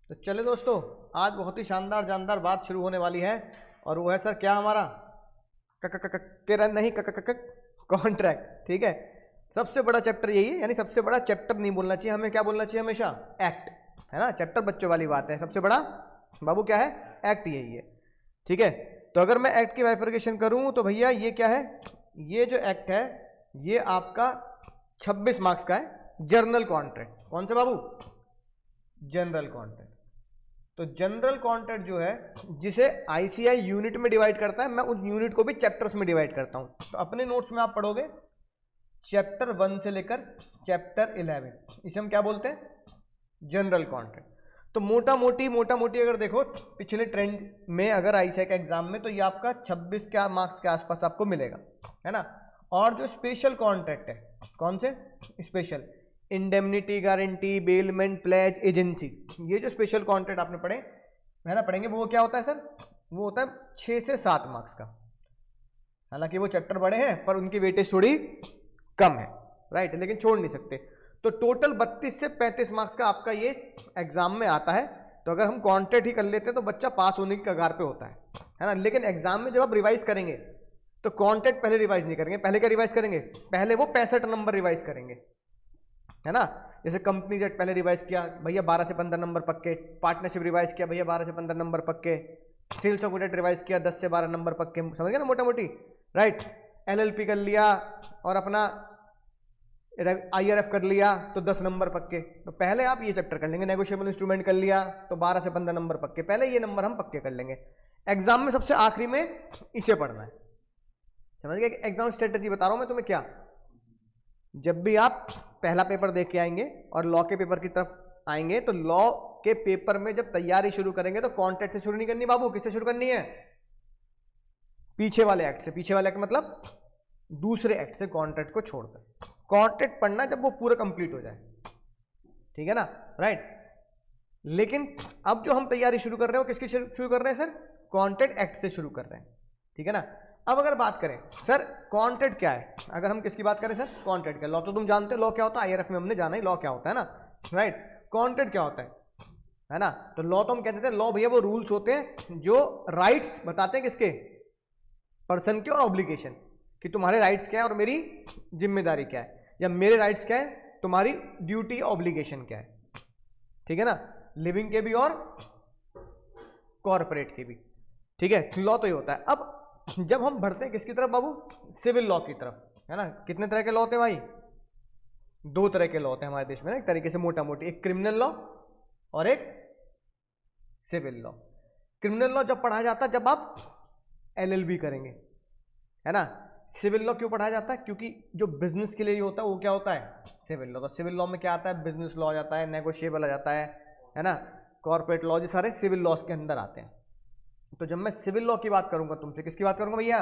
तो चले दोस्तों, आज बहुत ही शानदार जानदार बात शुरू होने वाली है और वो है सर क्या हमारा नहीं कॉन्ट्रैक्ट। ठीक है, सबसे बड़ा चैप्टर यही है, यानी सबसे बड़ा चैप्टर नहीं बोलना चाहिए हमें, क्या बोलना चाहिए हमेशा, एक्ट, है ना। चैप्टर बच्चों वाली बात है, सबसे बड़ा बाबू क्या है, एक्ट यही है। ठीक है, तो अगर मैं एक्ट की बाइफरकेशन करूं तो भैया ये क्या है, ये जो एक्ट है ये आपका 26 मार्क्स का है। जर्नल कॉन्ट्रैक्ट, कौन सा बाबू, जनरल कॉन्ट्रैक्ट। तो जनरल कॉन्ट्रैक्ट जो है जिसे आईसीआई यूनिट में डिवाइड करता है, मैं उस यूनिट को भी चैप्टर्स में डिवाइड करता हूं। तो अपने नोट्स में आप पढ़ोगे चैप्टर 1 से लेकर चैप्टर 11, इसे हम क्या बोलते हैं, जनरल कॉन्ट्रैक्ट। तो मोटा मोटी अगर देखो पिछले ट्रेंड में, अगर आईसीआई का एग्जाम में, तो ये आपका 26 के मार्क्स के आसपास आपको मिलेगा, है ना। और जो स्पेशल कॉन्ट्रैक्ट है, कौन से special, indemnity, guarantee, bailment, pledge, agency, ये जो स्पेशल कॉन्ट्रैक्ट आपने पढ़े, है ना, पढ़ेंगे, वो क्या होता है सर, वो होता है 6 से 7 मार्क्स का। हालांकि वो चैप्टर बड़े हैं पर उनकी वेटेज थोड़ी कम है, राइट, लेकिन छोड़ नहीं सकते। तो टोटल 32 से 35 मार्क्स का आपका ये एग्जाम में आता है। तो अगर हम कॉन्ट्रैक्ट ही कर लेते हैं तो बच्चा पास होने की कगार पे होता है ना। लेकिन एग्जाम में जब आप रिवाइज करेंगे तो कॉन्ट्रैक्ट पहले रिवाइज नहीं करेंगे, पहले क्या रिवाइज करेंगे, पहले वो 65 नंबर रिवाइज करेंगे, है ना। जैसे कंपनी जेट पहले रिवाइज किया भैया 12 से 15 नंबर पक्के, पार्टनरशिप रिवाइज किया भैया 12 से 15 नंबर पक्के, सेल्स ऑफ गुड्स रिवाइज किया 10 से 12 नंबर पक्के, समझ गए ना, मोटा मोटी, राइट। एलएलपी कर लिया और अपना आईआरएफ कर लिया तो 10 नंबर पक्के। तो पहले आप ये चैप्टर कर लेंगे, नेगोशिएबल इंस्ट्रूमेंट कर लिया तो 12 से 15 नंबर पक्के, पहले ये नंबर हम पक्के कर लेंगे। एग्जाम में सबसे आखिरी में इसे पढ़ना है, समझ गए। एग्जाम स्ट्रेटजी बता रहा हूं मैं तुम्हें क्या, जब भी आप पहला पेपर देख के आएंगे और लॉ के पेपर की तरफ आएंगे तो लॉ के पेपर में जब तैयारी शुरू करेंगे तो कॉन्ट्रैक्ट से शुरू नहीं करनी बाबू, किससे शुरू करनी है, पीछे वाले एक्ट से। पीछे वाले एक्ट मतलब दूसरे एक्ट से कॉन्ट्रैक्ट को छोड़कर। कॉन्ट्रैक्ट पढ़ना जब वो पूरा कंप्लीट हो जाए, ठीक है ना, राइट। लेकिन अब जो हम तैयारी शुरू कर रहे हैं वो किसकी शुरू कर रहे हैं सर, कॉन्ट्रैक्ट एक्ट से शुरू कर रहे हैं, ठीक है ना। अब अगर बात करें सर कॉन्ट्रैक्ट क्या है, अगर हम किसकी बात करें सर, कॉन्ट्रैक्ट क्या, लॉ तो तुम जानते हो लॉ क्या होता है, आईआरएफ में हमने जाना ही लॉ क्या होता है ना, राइट। कॉन्ट्रैक्ट क्या होता है ना। तो लॉ तो हम कहते थे, लॉ भैया वो रूल्स होते हैं जो राइट्स बताते हैं किसके, पर्सन के, और ऑब्लिगेशन, कि तुम्हारे राइट्स क्या है और मेरी जिम्मेदारी क्या है, या मेरे राइट्स क्या है, तुम्हारी ड्यूटी ऑब्लिगेशन क्या है, ठीक है ना, लिविंग के भी और कॉर्पोरेट के भी, ठीक है। लॉ तो ये होता है। अब जब हम बढ़ते हैं किसकी तरफ बाबू, सिविल लॉ की तरफ, है ना। कितने तरह के लॉ होते हैं भाई, 2 तरह के लॉ होते हैं हमारे देश में ना, एक तरीके से मोटा मोटी, एक क्रिमिनल लॉ और एक सिविल लॉ। क्रिमिनल लॉ जब पढ़ाया जाता है जब आप एलएलबी करेंगे, है ना। सिविल लॉ क्यों पढ़ाया जाता है, क्योंकि जो बिजनेस के लिए होता है वो क्या होता है, सिविल लॉ। तो सिविल लॉ में क्या आता है, बिजनेस लॉ आ जाता है, नेगोशिएबल आ जाता है ना, कॉर्पोरेट लॉ, ये सारे सिविल लॉज के अंदर आते हैं। तो जब मैं सिविल लॉ की बात करूंगा तुमसे, किसकी बात करूंगा भैया,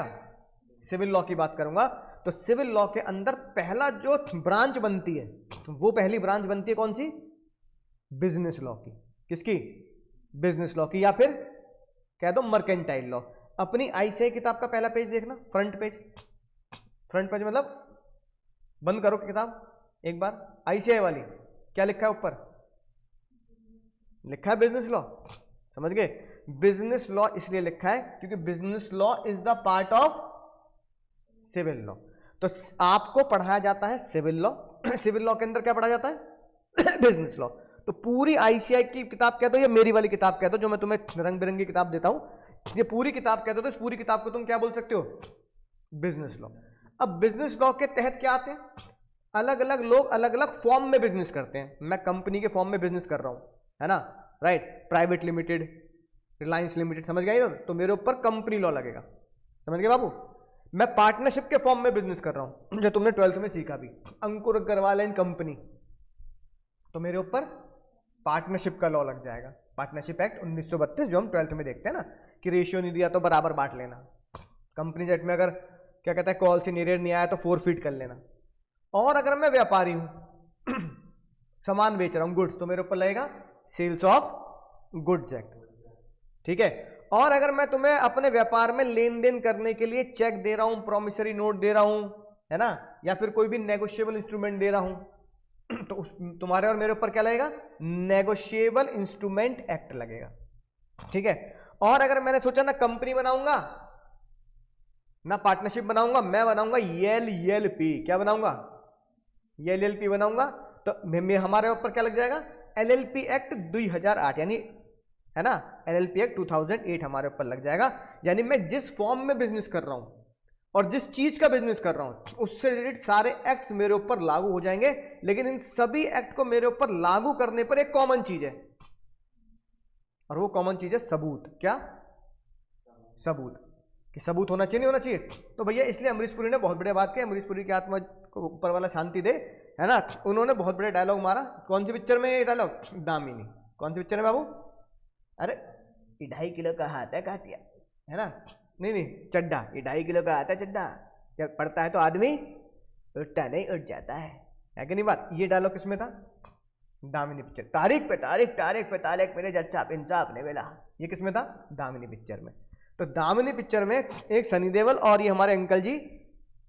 सिविल लॉ की बात करूंगा, तो सिविल लॉ के अंदर पहला जो ब्रांच बनती है, वो पहली ब्रांच बनती है कौन सी, बिजनेस लॉ की। किसकी, बिजनेस लॉ की, या फिर कह दो मर्केंटाइल लॉ। अपनी आईसीआई किताब का पहला पेज देखना, फ्रंट पेज, फ्रंट पेज मतलब बंद करो किताब एक बार, आईसीआई वाली, क्या लिखा है ऊपर, लिखा है बिजनेस लॉ, समझ गए। बिजनेस लॉ इसलिए लिखा है क्योंकि business law is the part of civil law. तो आपको पढ़ाया जाता है सिविल लॉ, सिविल लॉ के अंदर क्या पढ़ा जाता है, बिजनेस लॉ। तो पूरी आईसीआई की किताब कह दो या मेरी वाली किताब कह दो, जो मैं तुम्हें रंग बिरंगी किताब देता हूं, ये पूरी किताब कह दो, तो इस पूरी किताब को तुम क्या बोल सकते हो, बिजनेस लॉ। अब बिजनेस लॉ के तहत क्या आते हैं, अलग अलग लोग अलग अलग फॉर्म में बिजनेस करते हैं। मैं कंपनी के फॉर्म में बिजनेस कर रहा हूं, है ना, right, private limited, Reliance limited, समझ गए, तो मेरे ऊपर कंपनी लॉ लगेगा, समझ गए बाबू। मैं पार्टनरशिप के फॉर्म में बिजनेस कर रहा हूं, जो तुमने 12th में सीखा भी, अंकुर अग्रवाल एंड कंपनी, तो मेरे ऊपर पार्टनरशिप का लॉ लग जाएगा, पार्टनरशिप एक्ट 1932, जो हम 12th में देखते हैं ना, कि रेशियो नहीं दिया तो बराबर बांट लेना। कंपनी जेट में अगर क्या कहता है, कॉल से नीरेड नहीं आया तो फोरफीट कर लेना। और अगर मैं व्यापारी हूं, सामान बेच रहा हूं, गुड्स, तो मेरे ऊपर लगेगा सेल्स ऑफ गुड्स एक्ट, ठीक है। और अगर मैं तुम्हें अपने व्यापार में लेन देन करने के लिए चेक दे रहा हूं, प्रोमिसरी नोट दे रहा हूं, है ना, या फिर कोई भी नेगोशिएबल इंस्ट्रूमेंट दे रहा हूं, तो तुम्हारे और मेरे ऊपर क्या लगेगा, नेगोशिएबल इंस्ट्रूमेंट एक्ट लगेगा, ठीक है। और अगर मैंने सोचा ना कंपनी बनाऊंगा ना पार्टनरशिप बनाऊंगा, मैं बनाऊंगा एलएलपी, क्या बनाऊंगा, एलएलपी बनाऊंगा, तो हमारे ऊपर क्या लग जाएगा, एलएलपी एक्ट 2008, यानी है ना, एलएलपी एक्ट 2008 हमारे ऊपर लग जाएगा। यानी मैं जिस फॉर्म में बिजनेस कर रहा हूं और जिस चीज का बिजनेस कर रहा हूं उससे रिलेटेड सारे एक्ट मेरे ऊपर लागू हो जाएंगे। लेकिन इन सभी एक्ट को मेरे ऊपर लागू करने पर एक कॉमन चीज है, और वो कॉमन चीज है सबूत। क्या सबूत, कि सबूत होना चाहिए, नहीं होना चाहिए। तो भैया इसलिए अमरीश पुरी ने बहुत बढ़िया बात की, अमरीश पुरी की आत्मा को ऊपर वाला शांति दे, है ना। उन्होंने बहुत बड़े डायलॉग मारा। कौन सी पिक्चर में ये डायलॉग, दामिनी। कौन सी पिक्चर है बाबू, अरे 2.5 किलो का हाथ है काटिया, है ना, नहीं चड्डा, 2.5 किलो का हाथ है चड्डा, जब पड़ता है तो आदमी उठता नहीं उठ जाता है कि नहीं बात। ये डायलॉग किसमें था, दामिनी पिक्चर। तारीख पे तारीख, तारीख पे तारीख, मेरे जज साहब इंसाफ ने मिला, ये किसमें था, दामिनी पिक्चर में। तो दामिनी पिक्चर में एक सनी देओल और ये हमारे अंकल जी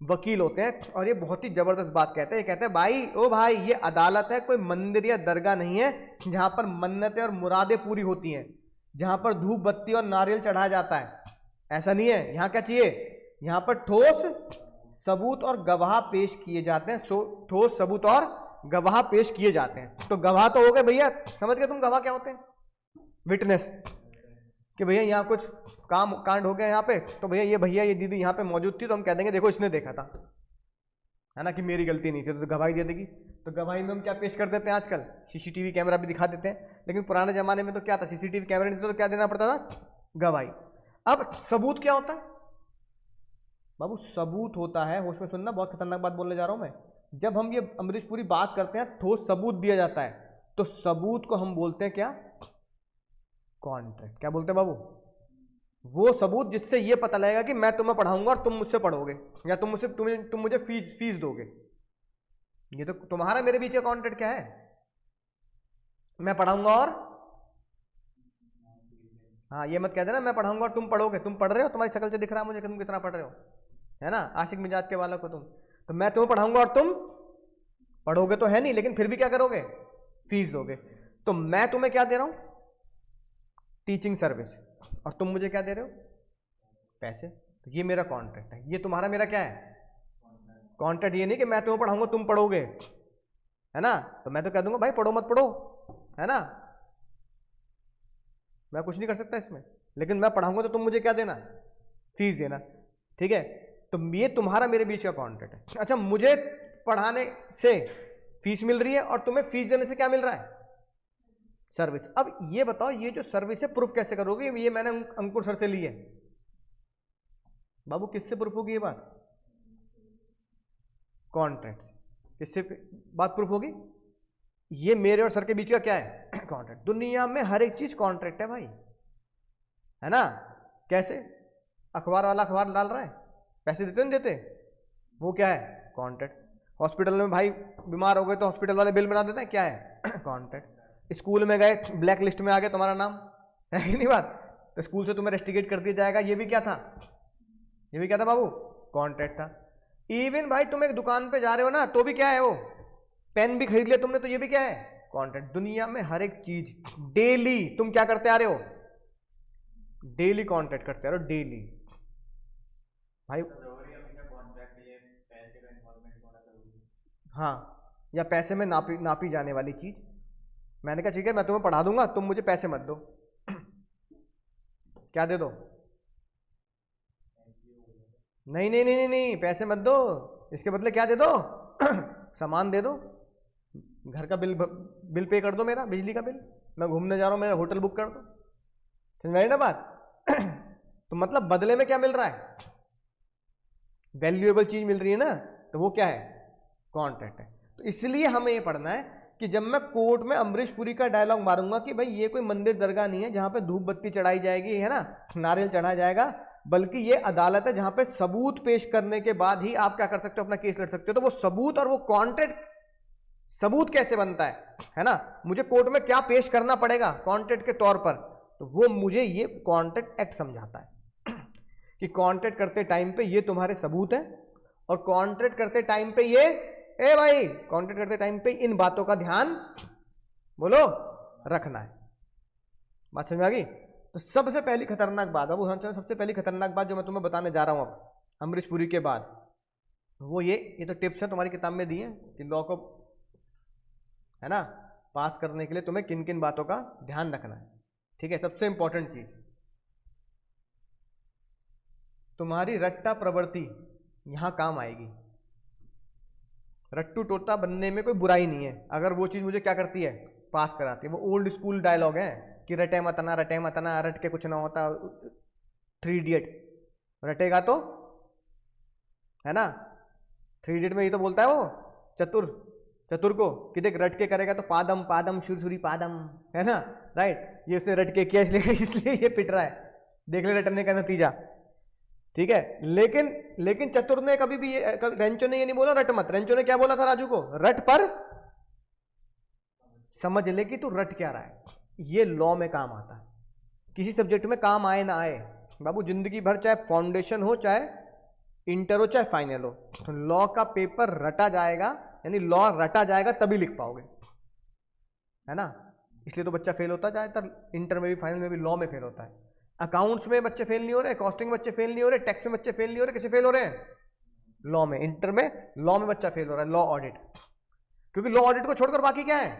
वकील होते हैं, और ये बहुत ही जबरदस्त बात कहते हैं। ये कहते हैं भाई, ओ भाई, ये अदालत है, कोई मंदिर या दरगाह नहीं है जहां पर मन्नतें और मुरादें पूरी होती हैं, जहां पर धूप बत्ती और नारियल चढ़ाया जाता है। ऐसा नहीं है। यहाँ क्या चाहिए, यहाँ पर ठोस सबूत और गवाह पेश किए जाते हैं। ठोस सबूत और गवाह पेश किए जाते हैं। तो गवाह तो हो गए भैया, समझ गए तुम गवाह क्या होते हैं, विटनेस, कि भैया यहाँ कुछ काम कांड हो गया यहाँ पे, तो भैया ये दीदी यहाँ पे मौजूद थी, तो हम कह देंगे देखो इसने देखा था, है ना, कि मेरी गलती नहीं थी, तो गवाही दे देगी। तो गवाही में हम क्या पेश कर देते हैं आजकल, सीसीटीवी कैमरा भी दिखा देते हैं। लेकिन पुराने जमाने में तो क्या था, सीसीटीवी कैमरा नहीं था, तो क्या देना पड़ता था, गवाही। अब सबूत क्या होता है बाबू, सबूत होता है, होश में सुनना, बहुत खतरनाक बात बोलने जा रहा हूं मैं। जब हम ये अमरीश पुरी बात करते हैं, ठोस सबूत दिया जाता है, तो सबूत को हम बोलते हैं क्या, कॉन्ट्रैक्ट। क्या बोलते हैं बाबू, वो सबूत जिससे ये पता लगेगा कि मैं तुम्हें पढ़ाऊंगा और तुम मुझसे पढ़ोगे, या तुम मुझे फीस दोगे। ये तो तुम्हारा मेरे बीच का कॉन्ट्रैक्ट क्या है, मैं पढ़ाऊंगा और, हाँ ये मत कह देना मैं पढ़ाऊंगा और तुम पढ़ोगे। तुम पढ़ रहे हो, तुम्हारी शक्ल से दिख रहा है मुझे कि तुम कितना पढ़ रहे हो, है ना, आशिक मिजाज के वालों को तुम। तो मैं तुम्हें पढ़ाऊंगा और तुम पढ़ोगे तो है नहीं, लेकिन फिर भी क्या करोगे, फीस दोगे। तो मैं तुम्हें क्या दे रहा हूं, टीचिंग सर्विस, और तुम मुझे क्या दे रहे हो, पैसे। तो ये मेरा कॉन्ट्रैक्ट है, ये तुम्हारा मेरा क्या है, कॉन्ट्रैक्ट। ये नहीं कि मैं तुम्हें पढ़ाऊंगा तुम पढ़ोगे, है ना। तो मैं तो कह दूंगा भाई पढ़ो मत पढ़ो, है ना, मैं कुछ नहीं कर सकता इसमें, लेकिन मैं पढ़ाऊंगा तो तुम मुझे क्या देना, फीस देना, ठीक है। तो ये तुम्हारा मेरे बीच का कॉन्ट्रैक्ट है। अच्छा, मुझे पढ़ाने से फीस मिल रही है और तुम्हें फीस देने से क्या मिल रहा है, सर्विस। अब ये बताओ, ये जो सर्विस है प्रूफ कैसे करोगे, ये मैंने अंकुर सर से ली है बाबू, किससे प्रूफ होगी ये बात, कॉन्ट्रैक्ट। किससे बात प्रूफ होगी, ये मेरे और सर के बीच का क्या है, कॉन्ट्रैक्ट। दुनिया में हर एक चीज कॉन्ट्रैक्ट है भाई, है ना। कैसे, अखबार वाला अखबार डाल रहा है, पैसे देते नहीं देते, वो क्या है, कॉन्ट्रैक्ट। हॉस्पिटल में भाई बीमार हो गए तो हॉस्पिटल वाले बिल बना देते हैं, क्या है, कॉन्ट्रैक्ट। स्कूल में गए, ब्लैक लिस्ट में आ गया तुम्हारा नाम, है कि नहीं बात, तो स्कूल से तुम्हें रेस्टिकेट कर दिया जाएगा, ये भी क्या था, ये भी क्या था बाबू, कॉन्ट्रैक्ट था। इवन भाई तुम एक दुकान पे जा रहे हो ना, तो भी क्या है, वो पेन भी खरीद लिया तुमने, तो ये भी क्या है, कॉन्ट्रैक्ट। दुनिया में हर एक चीज डेली तुम क्या करते आ रहे हो, डेली कॉन्ट्रैक्ट करते आ रहे हो, डेली भाई। हाँ, या पैसे में नापी जाने वाली चीज। मैंने कहा ठीक है मैं तुम्हें पढ़ा दूंगा, तुम मुझे पैसे मत दो। क्या दे दो, नहीं नहीं नहीं नहीं नहीं, पैसे मत दो, इसके बदले क्या दे दो, सामान दे दो, घर का बिल पे कर दो, मेरा बिजली का बिल, मैं घूमने जा रहा हूँ, मेरा होटल बुक कर दो। समझ में आई ना बात। तो मतलब बदले में क्या मिल रहा है, वैल्यूएबल चीज मिल रही है ना, तो वो क्या है, कॉन्ट्रैक्ट है। तो इसलिए हमें ये पढ़ना है कि जब मैं कोर्ट में अमरीश पुरी का डायलॉग मारूंगा कि भाई ये कोई मंदिर दरगाह नहीं है जहां पे धूप बत्ती चढ़ाई जाएगी, है ना, नारियल चढ़ाया जाएगा, बल्कि ये अदालत है जहां पे सबूत पेश करने के बाद ही आप क्या कर सकते हो, अपना केस लड़ सकते हो। तो वो सबूत और वो कॉन्ट्रैक्ट, सबूत कैसे बनता है ना, मुझे कोर्ट में क्या पेश करना पड़ेगा कॉन्ट्रैक्ट के तौर पर, तो वो मुझे ये कॉन्ट्रैक्ट एक्ट समझाता है कि कॉन्ट्रैक्ट करते टाइम पे ये तुम्हारे सबूत है, और कॉन्ट्रैक्ट करते टाइम पे ये ए भाई कॉन्ट्रैक्ट करते टाइम पे इन बातों का ध्यान बोलो रखना है। बात समझ में आ गई? तो सबसे पहली खतरनाक बात, अब सबसे पहली खतरनाक बात जो मैं तुम्हें बताने जा रहा हूं अब अमरीश पुरी के बाद, वो ये तो टिप्स है तुम्हारी किताब में दी है कि लॉ को है ना पास करने के लिए तुम्हें किन किन बातों का ध्यान रखना है। ठीक है, सबसे इंपॉर्टेंट चीज, तुम्हारी रट्टा प्रवृत्ति यहां काम आएगी। रट्टू टोटा बनने में कोई बुराई नहीं है अगर वो चीज मुझे क्या करती है, पास कराती है। वो ओल्ड स्कूल डायलॉग है कि रटे मतना रट के कुछ ना होता, 3 इडियट, रटेगा तो है ना, 3 इडियट में ये तो बोलता है वो चतुर को कि देख रट के करेगा तो पादम पादम सुरसुरी पादम, है ना, राइट। ये उसने रट के किया इसलिए ये पिट रहा है, देख ले रटने का नतीजा। ठीक है, लेकिन चतुर ने कभी भी रेंचो ने ये नहीं बोला रट मत। रेंचो ने क्या बोला था राजू को, रट पर समझ ले कि तू रट क्या रहा है। ये लॉ में काम आता है, किसी सब्जेक्ट में काम आए ना आए बाबू, जिंदगी भर चाहे फाउंडेशन हो चाहे इंटर हो चाहे फाइनल हो, तो लॉ का पेपर रटा जाएगा, यानी लॉ रटा जाएगा तभी लिख पाओगे, है ना। इसलिए तो बच्चा फेल होता है ज्यादातर, इंटर में भी फाइनल में भी लॉ में फेल होता है। अकाउंट्स में बच्चे फेल नहीं हो रहे, कॉस्टिंग में बच्चे फेल नहीं हो रहे, टैक्स में बच्चे फेल नहीं हो रहे, किसे फेल हो रहे हैं, लॉ में। इंटर में लॉ में बच्चा फेल हो रहा है, लॉ ऑडिट, क्योंकि लॉ ऑडिट को छोड़कर बाकी क्या है,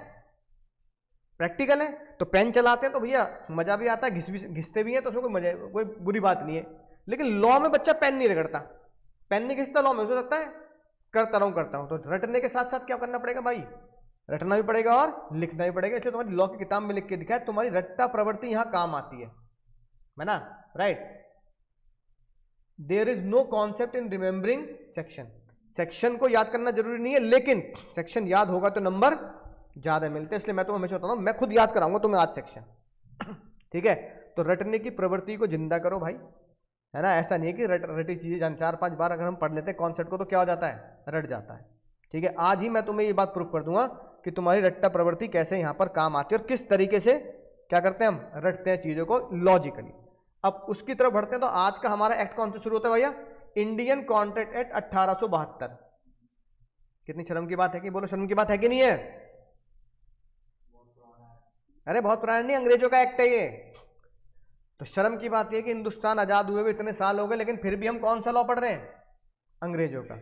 प्रैक्टिकल है। तो पेन चलाते हैं तो भैया मजा भी आता है, घिसते भी हैं तो उसमें कोई मजा, कोई बुरी बात नहीं है। लेकिन लॉ में बच्चा पेन नहीं रगड़ता, पेन नहीं घिसता लॉ में, हो सकता है करता हूं। तो रटने के साथ साथ क्या करना पड़ेगा भाई, रटना भी पड़ेगा और लिखना भी पड़ेगा। इसलिए तुम्हारी लॉ की किताब में लिख के दिखा है तुम्हारी रट्टा प्रवृत्ति यहां काम आती है ना, right. There is no concept in remembering section, section को याद करना जरूरी नहीं है, लेकिन सेक्शन याद होगा तो नंबर ज्यादा मिलते हैं। इसलिए मैं तो हमेशा बताता हूं, मैं खुद याद कराऊंगा तुम्हें आज सेक्शन। ठीक है, तो रटने की प्रवृत्ति को जिंदा करो भाई, है ना। ऐसा नहीं है कि रटी चीजें 4-5 बार अगर हम पढ़ लेते हैं कॉन्सेप्ट को तो क्या हो जाता है, रट जाता है। ठीक है, आज ही मैं तुम्हें ये बात प्रूफ कर दूंगा कि तुम्हारी रट्टा प्रवृत्ति कैसे यहां पर काम आती है और किस तरीके से क्या करते हैं हम, रटते हैं चीजों को लॉजिकली। अब उसकी तरफ बढ़ते हैं। तो आज का हमारा एक्ट कौन से शुरू होता है भैया, इंडियन कॉन्ट्रैक्ट एक्ट 1872। कितनी शर्म की बात है कि बोलो, शर्म की बात है कि नहीं है? अरे बहुत पुराना नहीं, अंग्रेजों का एक्ट है ये। तो शर्म की बात यह कि हिंदुस्तान आजाद हुए हुए इतने साल हो गए, लेकिन फिर भी हम कौन सा लॉ पढ़ रहे हैं, अंग्रेजों का।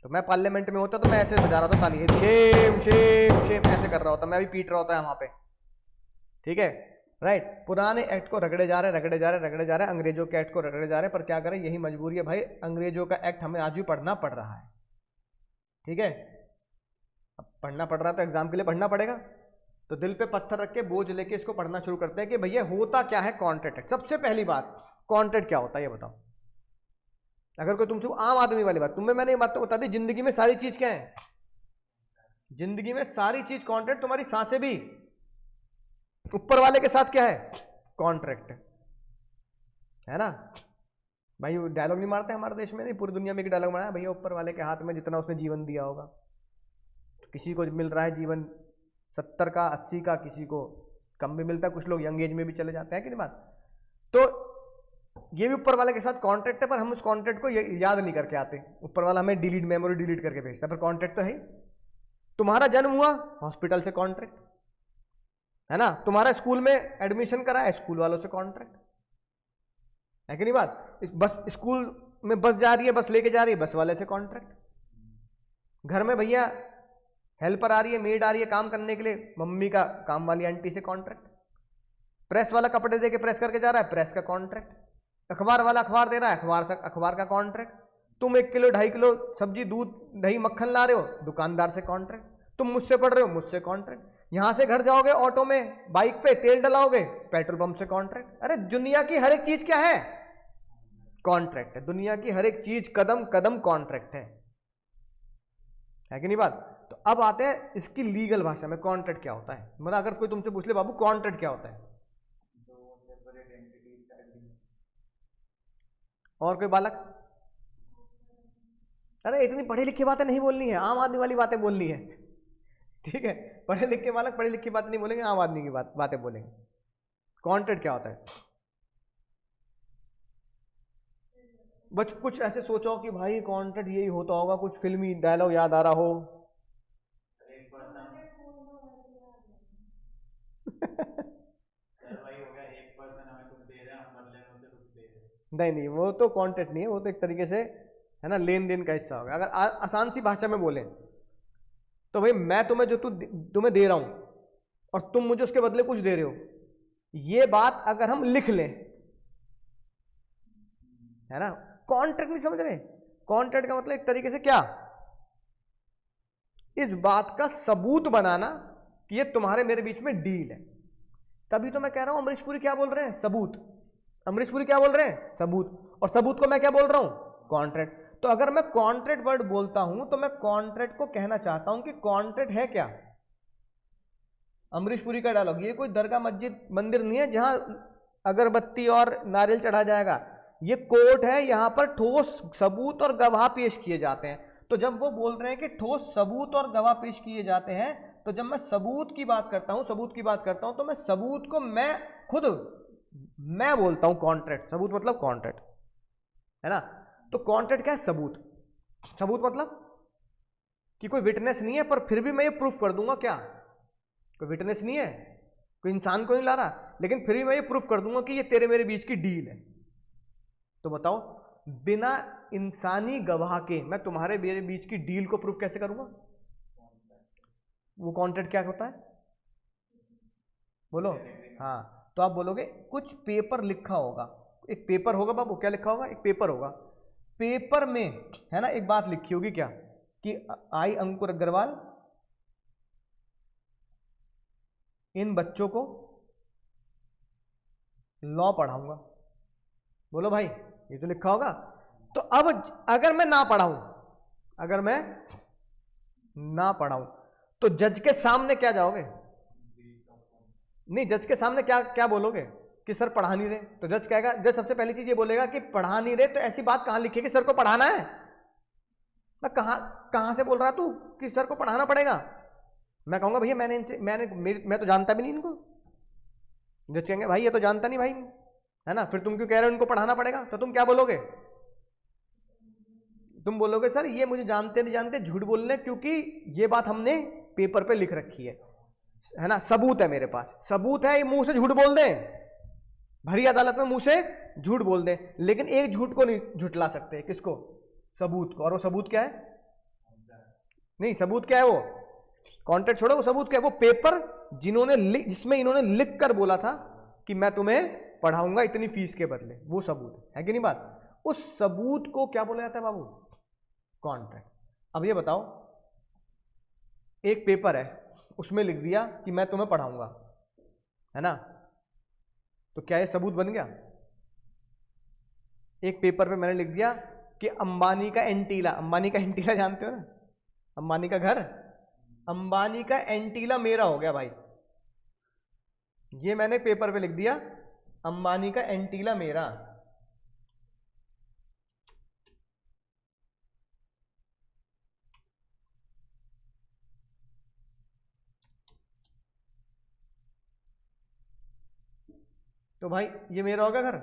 तो मैं पार्लियामेंट में होता तो मैं ऐसे बजा रहा था ताली, शेम शेम शेम ऐसे कर रहा होता, मैं भी पीट रहा होता है वहां पे। ठीक है, राइट। पुराने एक्ट को रगड़े जा रहे, अंग्रेजों के एक्ट को रगड़े जा रहे, पर क्या करें, यही मजबूरी है भाई, अंग्रेजों का एक्ट हमें आज भी पढ़ना पड़ रहा है। ठीक है, अब पढ़ना पड़ रहा है तो एग्जाम के लिए पढ़ना पड़ेगा। तो दिल पे पत्थर रख के बोझ लेके इसको पढ़ना शुरू करते हैं कि भैया होता क्या है कॉन्ट्रैक्ट एक्ट। सबसे पहली बात, कॉन्ट्रैक्ट क्या होता है ये बताओ। अगर कोई तुमसे आम आदमी वाली बात, तुम्हें मैंने ये बात तो बता दी, जिंदगी में सारी चीज क्या है, जिंदगी में सारी चीज कॉन्ट्रैक्ट। तुम्हारी सांसें भी ऊपर वाले के साथ क्या है, कॉन्ट्रैक्ट है ना भाई। वो डायलॉग नहीं मारते हमारे देश में, नहीं पूरी दुनिया में एक डायलॉग मारा भैया, ऊपर वाले के हाथ में जितना उसने जीवन दिया होगा। तो किसी को मिल रहा है जीवन 70 का 80 का, किसी को कम भी मिलता है, कुछ लोग यंग एज में भी चले जाते हैं कि नहीं बात। तो ये भी ऊपर वाले के साथ कॉन्ट्रैक्ट है, पर हम उस कॉन्ट्रैक्ट को याद नहीं करके आते। ऊपर वाला हमें मेमोरी डिलीट करके भेजता है, पर कॉन्ट्रैक्ट तो है। तुम्हारा जन्म हुआ हॉस्पिटल से कॉन्ट्रैक्ट है ना, तुम्हारा स्कूल में एडमिशन करा है स्कूल वालों से कॉन्ट्रैक्ट है कि नहीं बात। बस स्कूल में बस जा रही है, बस लेके जा रही है, बस वाले से कॉन्ट्रैक्ट। घर में भैया हेल्पर आ रही है, मेड आ रही है काम करने के लिए, मम्मी का काम वाली आंटी से कॉन्ट्रैक्ट। प्रेस वाला कपड़े दे के प्रेस करके जा रहा है, प्रेस का कॉन्ट्रैक्ट। अखबार वाला अखबार दे रहा है, अखबार का कॉन्ट्रैक्ट। तुम 1 किलो 2.5 किलो सब्जी दूध दही मक्खन ला रहे हो, दुकानदार से कॉन्ट्रैक्ट। तुम मुझसे पढ़ रहे हो, मुझसे कॉन्ट्रैक्ट। यहां से घर जाओगे ऑटो में, बाइक पे तेल डलाओगे, पेट्रोल पंप से कॉन्ट्रैक्ट। अरे दुनिया की हर एक चीज क्या है, कॉन्ट्रैक्ट है। दुनिया की हर एक चीज कदम कदम कॉन्ट्रैक्ट है कि नहीं बात। तो अब आते हैं इसकी लीगल भाषा में, कॉन्ट्रैक्ट क्या होता है। मतलब अगर कोई तुमसे पूछ ले बाबू कॉन्ट्रैक्ट क्या होता है, और कोई बालक, अरे इतनी पढ़ी लिखी बातें नहीं बोलनी है, आम आदमी वाली बातें बोलनी है। ठीक है, पढ़े लिखे बालक पढ़ी लिखी बातें नहीं बोलेंगे, आम आदमी की बातें बोलेंगे। कॉन्ट्रैक्ट क्या होता है, बच कुछ ऐसे सोचो कि भाई कॉन्ट्रैक्ट यही होता होगा, कुछ फिल्मी डायलॉग याद आ रहा हो। एक पर्सन सर वही हो गया, एक पर्सन हमें कुछ दे रहे हैं, हम बदले में उसे कुछ दे रहे हैं। नहीं नहीं, वो तो कॉन्ट्रैक्ट नहीं है, वो तो एक तरीके से है ना लेन देन का हिस्सा होगा। अगर आसान सी भाषा में बोले तो भाई मैं तुम्हें जो तुम्हें दे रहा हूं और तुम मुझे उसके बदले कुछ दे रहे हो, ये बात अगर हम लिख लें, है ना, कॉन्ट्रैक्ट नहीं समझ रहे? कॉन्ट्रैक्ट का मतलब एक तरीके से क्या, इस बात का सबूत बनाना कि ये तुम्हारे मेरे बीच में डील है। तभी तो मैं कह रहा हूं अमरीश पुरी क्या बोल रहे हैं, सबूत। अमरीश पुरी क्या बोल रहे हैं, सबूत। और सबूत को मैं क्या बोल रहा हूं, कॉन्ट्रैक्ट। तो अगर मैं कॉन्ट्रैक्ट वर्ड बोलता हूं तो मैं कॉन्ट्रैक्ट को कहना चाहता हूं कि कॉन्ट्रैक्ट है क्या। अमरीश पुरी का डायलॉग, ये कोई दरगाह मस्जिद मंदिर नहीं है जहां अगरबत्ती और नारियल चढ़ा जाएगा, ये कोर्ट है, यहां पर ठोस सबूत और गवाह पेश किए जाते हैं। तो जब वो बोल रहे हैं कि ठोस सबूत और गवाह पेश किए जाते हैं, तो जब मैं सबूत की बात करता हूं, सबूत की बात करता हूं, तो मैं सबूत को मैं खुद मैं बोलता हूं कॉन्ट्रैक्ट। सबूत मतलब कॉन्ट्रैक्ट, है ना। तो कॉन्ट्रैक्ट क्या है, सबूत। सबूत मतलब कि कोई विटनेस नहीं है पर फिर भी मैं ये प्रूफ कर दूंगा, क्या, कोई विटनेस नहीं है, कोई इंसान को नहीं ला रहा, लेकिन फिर भी मैं ये प्रूफ कर दूंगा कि ये तेरे मेरे बीच की डील है। तो बताओ, बिना इंसानी गवाह के मैं तुम्हारे मेरे बीच की डील को प्रूफ कैसे करूंगा? वो कॉन्ट्रैक्ट क्या होता है, बोलो। हाँ, तो आप बोलोगे कुछ पेपर लिखा होगा, एक पेपर होगा बाबू, क्या लिखा होगा, एक पेपर होगा। पेपर में, है ना, एक बात लिखी होगी क्या, कि आई अंकुर अग्रवाल इन बच्चों को लॉ पढ़ाऊंगा। बोलो भाई, ये तो लिखा होगा। तो अब अगर मैं ना पढ़ाऊं, अगर मैं ना पढ़ाऊं, तो जज के सामने क्या जाओगे, नहीं, जज के सामने क्या क्या बोलोगे कि सर पढ़ा नहीं रहे। तो जज कहेगा, जज सबसे पहली चीज ये बोलेगा कि पढ़ा नहीं रहे, तो ऐसी बात कहां लिखी है कि सर को पढ़ाना है। मैं कहां कहां से बोल रहा तू कि सर को पढ़ाना पड़ेगा? मैं कहूंगा भैया मैं तो जानता भी नहीं इनको। जज कहेंगे भाई ये तो जानता नहीं भाई, है ना, फिर तुम क्यों कह रहे हो इनको पढ़ाना पड़ेगा? तो तुम क्या बोलोगे, तुम बोलोगे सर ये मुझे जानते नहीं जानते, झूठ बोल रहे, क्योंकि ये बात हमने पेपर पे लिख रखी है ना, सबूत है मेरे पास, सबूत है, ये मुंह से झूठ बोल दें, भरी अदालत में मुंह से झूठ बोल दें, लेकिन एक झूठ को नहीं झुठला सकते, किसको, सबूत को। और वो सबूत क्या है, नहीं, सबूत क्या है, वो कॉन्ट्रैक्ट छोड़ो, वो सबूत क्या है, वो पेपर जिसमें इन्होंने लिख कर बोला था कि मैं तुम्हें पढ़ाऊंगा इतनी फीस के बदले, वो सबूत है कि नहीं बात। उस सबूत को क्या बोला जाता है बाबू, कॉन्ट्रैक्ट। अब ये बताओ, एक पेपर है, उसमें लिख दिया कि मैं तुम्हें पढ़ाऊंगा, है ना, तो क्या ये सबूत बन गया? एक पेपर पे मैंने लिख दिया कि अंबानी का एंटीला, अंबानी का एंटीला जानते हो ना, अंबानी का घर, अंबानी का एंटीला मेरा हो गया भाई, ये मैंने पेपर पे लिख दिया, अंबानी का एंटीला मेरा। तो भाई ये मेरा होगा घर,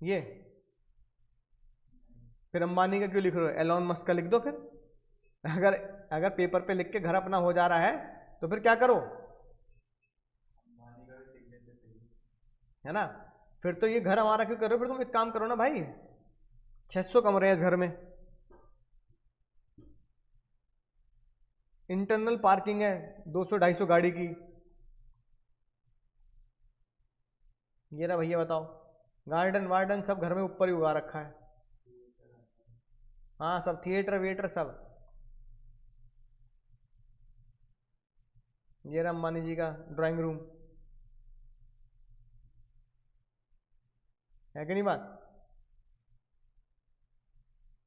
ये फिर अंबानी का क्यों लिख रहे हो, एलोन मस्क का लिख दो फिर। अगर अगर पेपर पे लिख के घर अपना हो जा रहा है तो फिर क्या करो, अंबानी का भी सिग्नेचर चाहिए। है ना। फिर तो ये घर हमारा क्यों कर रहे हो, फिर तुम एक काम करो ना भाई, 600 कमरे हैं इस घर में, इंटरनल पार्किंग है 200-250 गाड़ी की, ये ना भैया बताओ, गार्डन वार्डन सब घर में ऊपर ही उगा रखा है, हाँ सब थिएटर विएटर सब। ये रहा अंबानी जी का ड्राइंग रूम, है कि नहीं बात।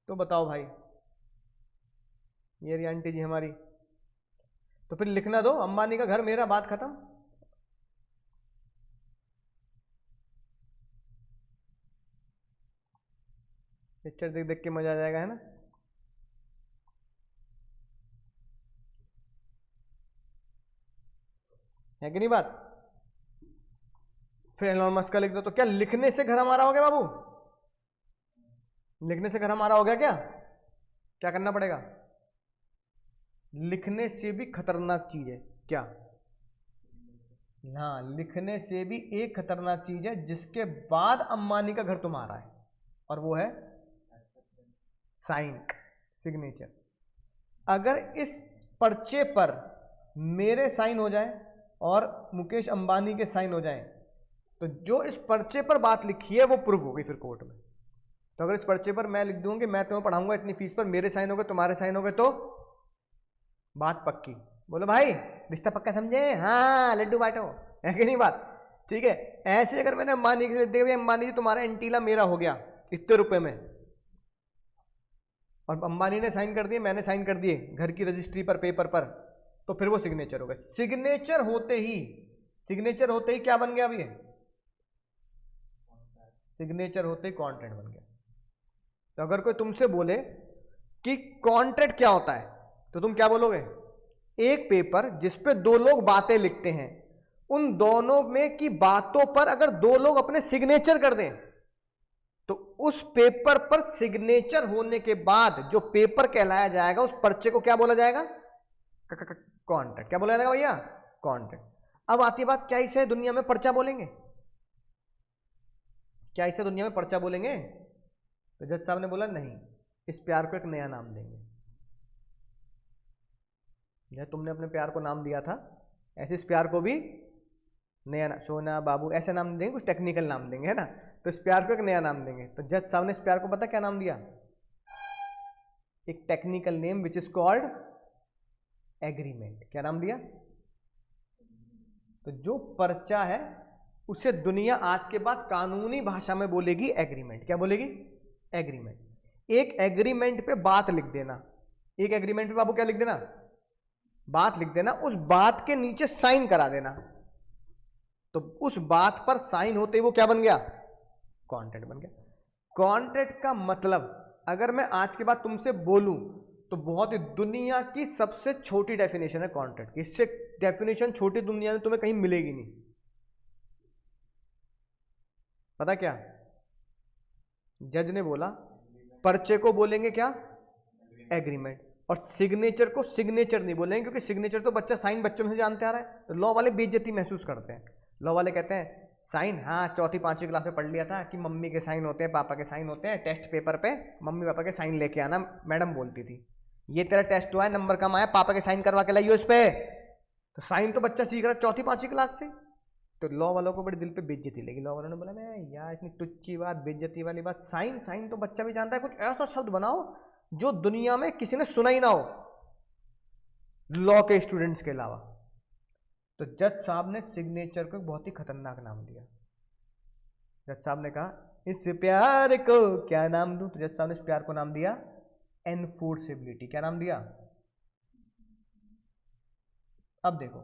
तो बताओ भाई, ये रही आंटी जी हमारी, तो फिर लिखना दो अंबानी का घर मेरा, बात खत्म। पिक्चर देख देख के मजा आ जाएगा, है ना। है कि नहीं बात। फिर एलोन मस्क का लिख दो, तो क्या लिखने से घर हमारा हो गया बाबू? लिखने से घर हमारा हो गया क्या? क्या करना पड़ेगा? लिखने से भी खतरनाक चीज है क्या? हाँ, लिखने से भी एक खतरनाक चीज है जिसके बाद अंबानी का घर तुम्हारा है, और वो है साइन, सिग्नेचर। अगर इस पर्चे पर मेरे साइन हो जाए और मुकेश अंबानी के साइन हो जाए, तो जो इस पर्चे पर बात लिखी है वो प्रूफ हो गई फिर कोर्ट में। तो अगर इस पर्चे पर मैं लिख दूं कि मैं तुम्हें पढ़ाऊंगा इतनी फीस पर, मेरे साइन हो गए, तुम्हारे साइन हो गए, तो बात पक्की। बोलो भाई, रिश्ता पक्का समझे? हाँ लड्डू बांटो, है कि नहीं बात? ठीक है। ऐसे अगर मैंने अंबानी के लिए दे दिया, अंबानी जी तुम्हारा एंटीला मेरा हो गया इतने रुपए में, और अंबानी ने साइन कर दिए, मैंने साइन कर दिए घर की रजिस्ट्री पर, पेपर पर, तो फिर वो सिग्नेचर हो गए। सिग्नेचर होते ही क्या बन गया? अभी सिग्नेचर होते ही कॉन्ट्रैक्ट बन गया। तो अगर कोई तुमसे बोले कि कॉन्ट्रैक्ट क्या होता है, तो तुम क्या बोलोगे? एक पेपर जिसपे दो लोग बातें लिखते हैं, उन दोनों में की बातों पर अगर दो लोग अपने सिग्नेचर कर दें, तो उस पेपर पर सिग्नेचर होने के बाद जो पेपर कहलाया जाएगा, उस पर्चे को क्या बोला जाएगा? कॉन्ट्रैक्ट। क्या बोला जाएगा भैया? कॉन्ट्रैक्ट। अब आती बात, क्या इसे दुनिया में पर्चा बोलेंगे? क्या इसे दुनिया में पर्चा बोलेंगे? तो जज साहब ने बोला नहीं, इस प्यार को एक नया नाम देंगे। जैसे तुमने अपने प्यार को नाम दिया था, ऐसे इस प्यार को भी नया नाम, सोना, बाबू, ऐसे नाम देंगे, कुछ टेक्निकल नाम देंगे, है ना? तो इस प्यार को एक नया नाम देंगे। तो जज साहब ने इस प्यार को पता क्या नाम दिया? एक technical name which is called agreement. क्या नाम दिया? तो जो पर्चा है उसे दुनिया आज के बाद कानूनी भाषा में बोलेगी एग्रीमेंट। क्या बोलेगी? एग्रीमेंट। एक एग्रीमेंट पे बात लिख देना, एक एग्रीमेंट पे बाबू क्या लिख देना? बात लिख देना, उस बात के नीचे साइन करा देना, तो उस बात पर साइन होते ही वो क्या बन गया? कॉन्ट्रैक्ट बन गया। कॉन्ट्रैक्ट का मतलब अगर मैं आज के बाद तुमसे बोलूं, तो बहुत ही दुनिया की सबसे छोटी डेफिनेशन है कॉन्ट्रैक्ट की। इससे डेफिनेशन छोटी दुनिया में तुम्हें कहीं मिलेगी नहीं। पता क्या? जज ने बोला पर्चे को बोलेंगे क्या? एग्रीमेंट। और सिग्नेचर को सिग्नेचर नहीं बोलेंगे, क्योंकि सिग्नेचर तो बच्चा साइन बच्चों से जानते आ रहा है, तो लॉ वाले बेइज्जती महसूस करते हैं। लॉ वाले कहते हैं साइन, हाँ चौथी पांचवी क्लास में पढ़ लिया था कि मम्मी के साइन होते हैं, पापा के साइन होते हैं, टेस्ट पेपर पे मम्मी पापा के साइन लेके आना, मैडम बोलती थी। ये तेरा टेस्ट हुआ है, नंबर कम आया, पापा के साइन करवा के लाइयो इस पे। तो साइन तो बच्चा सीख रहा है चौथी पांचवी क्लास से। तो लॉ वालों को बड़ी दिल पे बेइज्जती लगी। लॉ वालों ने बोला मैं यार इतनी टुच्ची बात, बेइज्जती वाली बात, साइन साइन तो बच्चा भी जानता है, कुछ ऐसा शब्द बनाओ जो दुनिया में किसी ने सुना ही ना हो लॉ के स्टूडेंट्स के अलावा। तो जज साहब ने सिग्नेचर को एक बहुत ही खतरनाक नाम दिया। जज साहब ने कहा इस प्यार को क्या नाम दूं? तो जज साहब ने इस प्यार को नाम दिया एनफोर्सेबिलिटी। क्या नाम दिया? अब देखो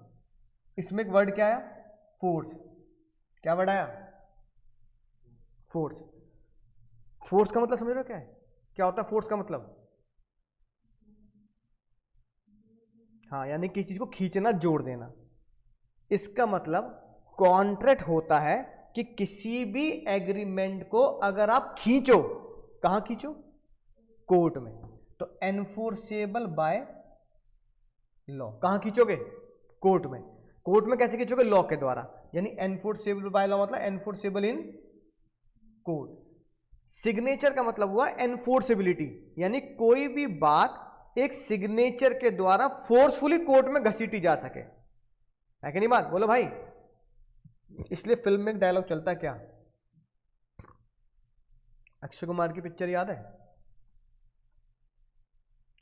इसमें एक वर्ड क्या आया? फोर्स। क्या वर्ड आया? फोर्स। फोर्स का मतलब समझ रहे हो क्या है? क्या होता है फोर्स का मतलब? हाँ, यानी किसी चीज को खींचना, जोड़ देना। इसका मतलब कॉन्ट्रैक्ट होता है कि किसी भी एग्रीमेंट को अगर आप खींचो, कहां खींचो? कोर्ट में, तो एनफोर्सेबल बाय लॉ। कहां खींचोगे? कोर्ट में। कोर्ट में कैसे खींचोगे? लॉ के द्वारा। यानी एनफोर्सेबल बाय लॉ मतलब एनफोर्सेबल इन कोर्ट। सिग्नेचर का मतलब हुआ एनफोर्सेबिलिटी, यानी कोई भी बात एक सिग्नेचर के द्वारा फोर्सफुली कोर्ट में घसीटी जा सके, है कि नहीं बात? बोलो भाई। इसलिए फिल्म में एक डायलॉग चलता है क्या? अक्षय कुमार की पिक्चर याद है?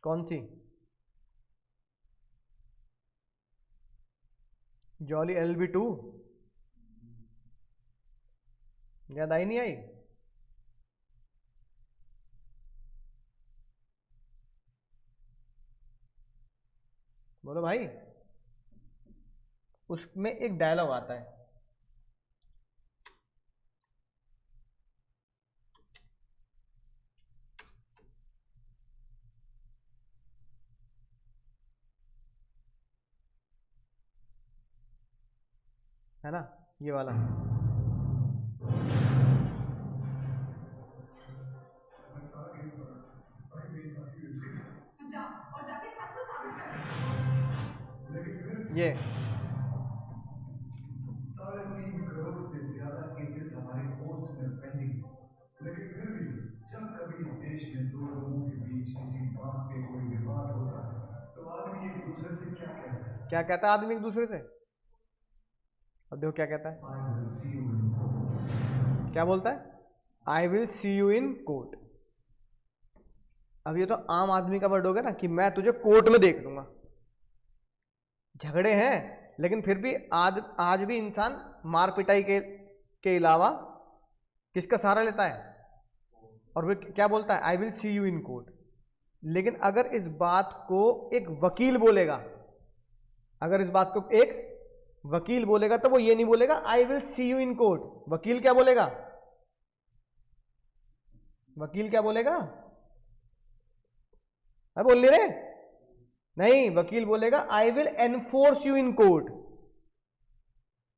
कौन सी? Jolly LB2। याद आई नहीं आई? बोलो भाई। उसमें एक डायलॉग आता है ना, ये वाला। ये 3.5 करोड़ से ज्यादा केसेस हमारे कोर्ट्स में पेंडिंग, लेकिन फिर भी जब कभी इस देश में दो लोगों के बीच किसी बात पे कोई विवाद होता है तो आदमी एक दूसरे से क्या कहता है? क्या कहता है आदमी एक दूसरे से? अब देखो क्या कहता है, I will see you in court. क्या बोलता है? I will see you in court. अब ये तो आम आदमी का वर्ड हो गया ना कि मैं तुझे कोर्ट में देख लूंगा। झगड़े हैं लेकिन फिर भी आज भी इंसान मार पिटाई के अलावा किसका सहारा लेता है? और वो क्या बोलता है? I will see you in court. लेकिन अगर इस बात को एक वकील बोलेगा, अगर इस बात को एक वकील बोलेगा तो वो ये नहीं बोलेगा I will see you in court. वकील क्या बोलेगा? वकील क्या बोलेगा? मैं बोल नहीं रहे? नहीं, वकील बोलेगा I will enforce you in court.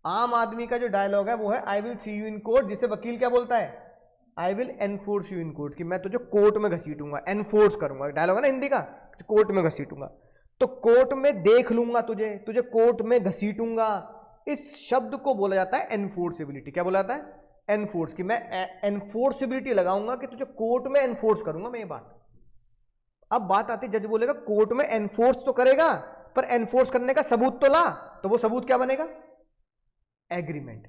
आम आदमी का जो डायलॉग है वो है I will see you in court, जिसे वकील क्या बोलता है? I will enforce you in court, कि मैं तुझे कोर्ट में घसीटूंगा, एनफोर्स करूंगा। डायलॉग है ना हिंदी का, कोर्ट में घसीटूंगा। तो कोर्ट में देख लूंगा तुझे कोर्ट में घसीटूंगा। इस शब्द को बोला जाता है एनफोर्सिबिलिटी। क्या बोला जाता है? एनफोर्स, कि मैं एनफोर्सिबिलिटी लगाऊंगा कि तुझे कोर्ट में एनफोर्स करूंगा मैं ये बात। अब बात आती, जज बोलेगा कोर्ट में एनफोर्स तो करेगा पर एनफोर्स करने का सबूत तो ला। तो वो सबूत क्या बनेगा? एग्रीमेंट।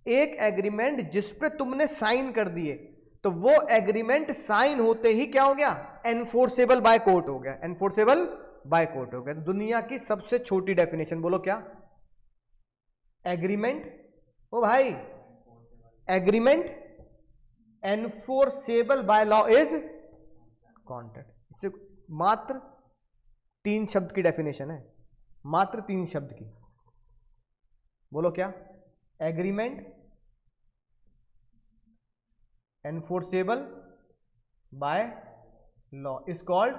एक एग्रीमेंट जिस पे तुमने साइन कर दिए, तो वो एग्रीमेंट साइन होते ही क्या हो गया? एनफोर्सेबल बाय कोर्ट हो गया। एनफोर्सेबल बाय कोर्ट हो गया। दुनिया की सबसे छोटी डेफिनेशन बोलो क्या? एग्रीमेंट। ओ भाई, agreement enforceable by law is contract. मात्र 3 शब्द की डेफिनेशन है, मात्र 3 शब्द की। बोलो क्या? Agreement enforceable by law is called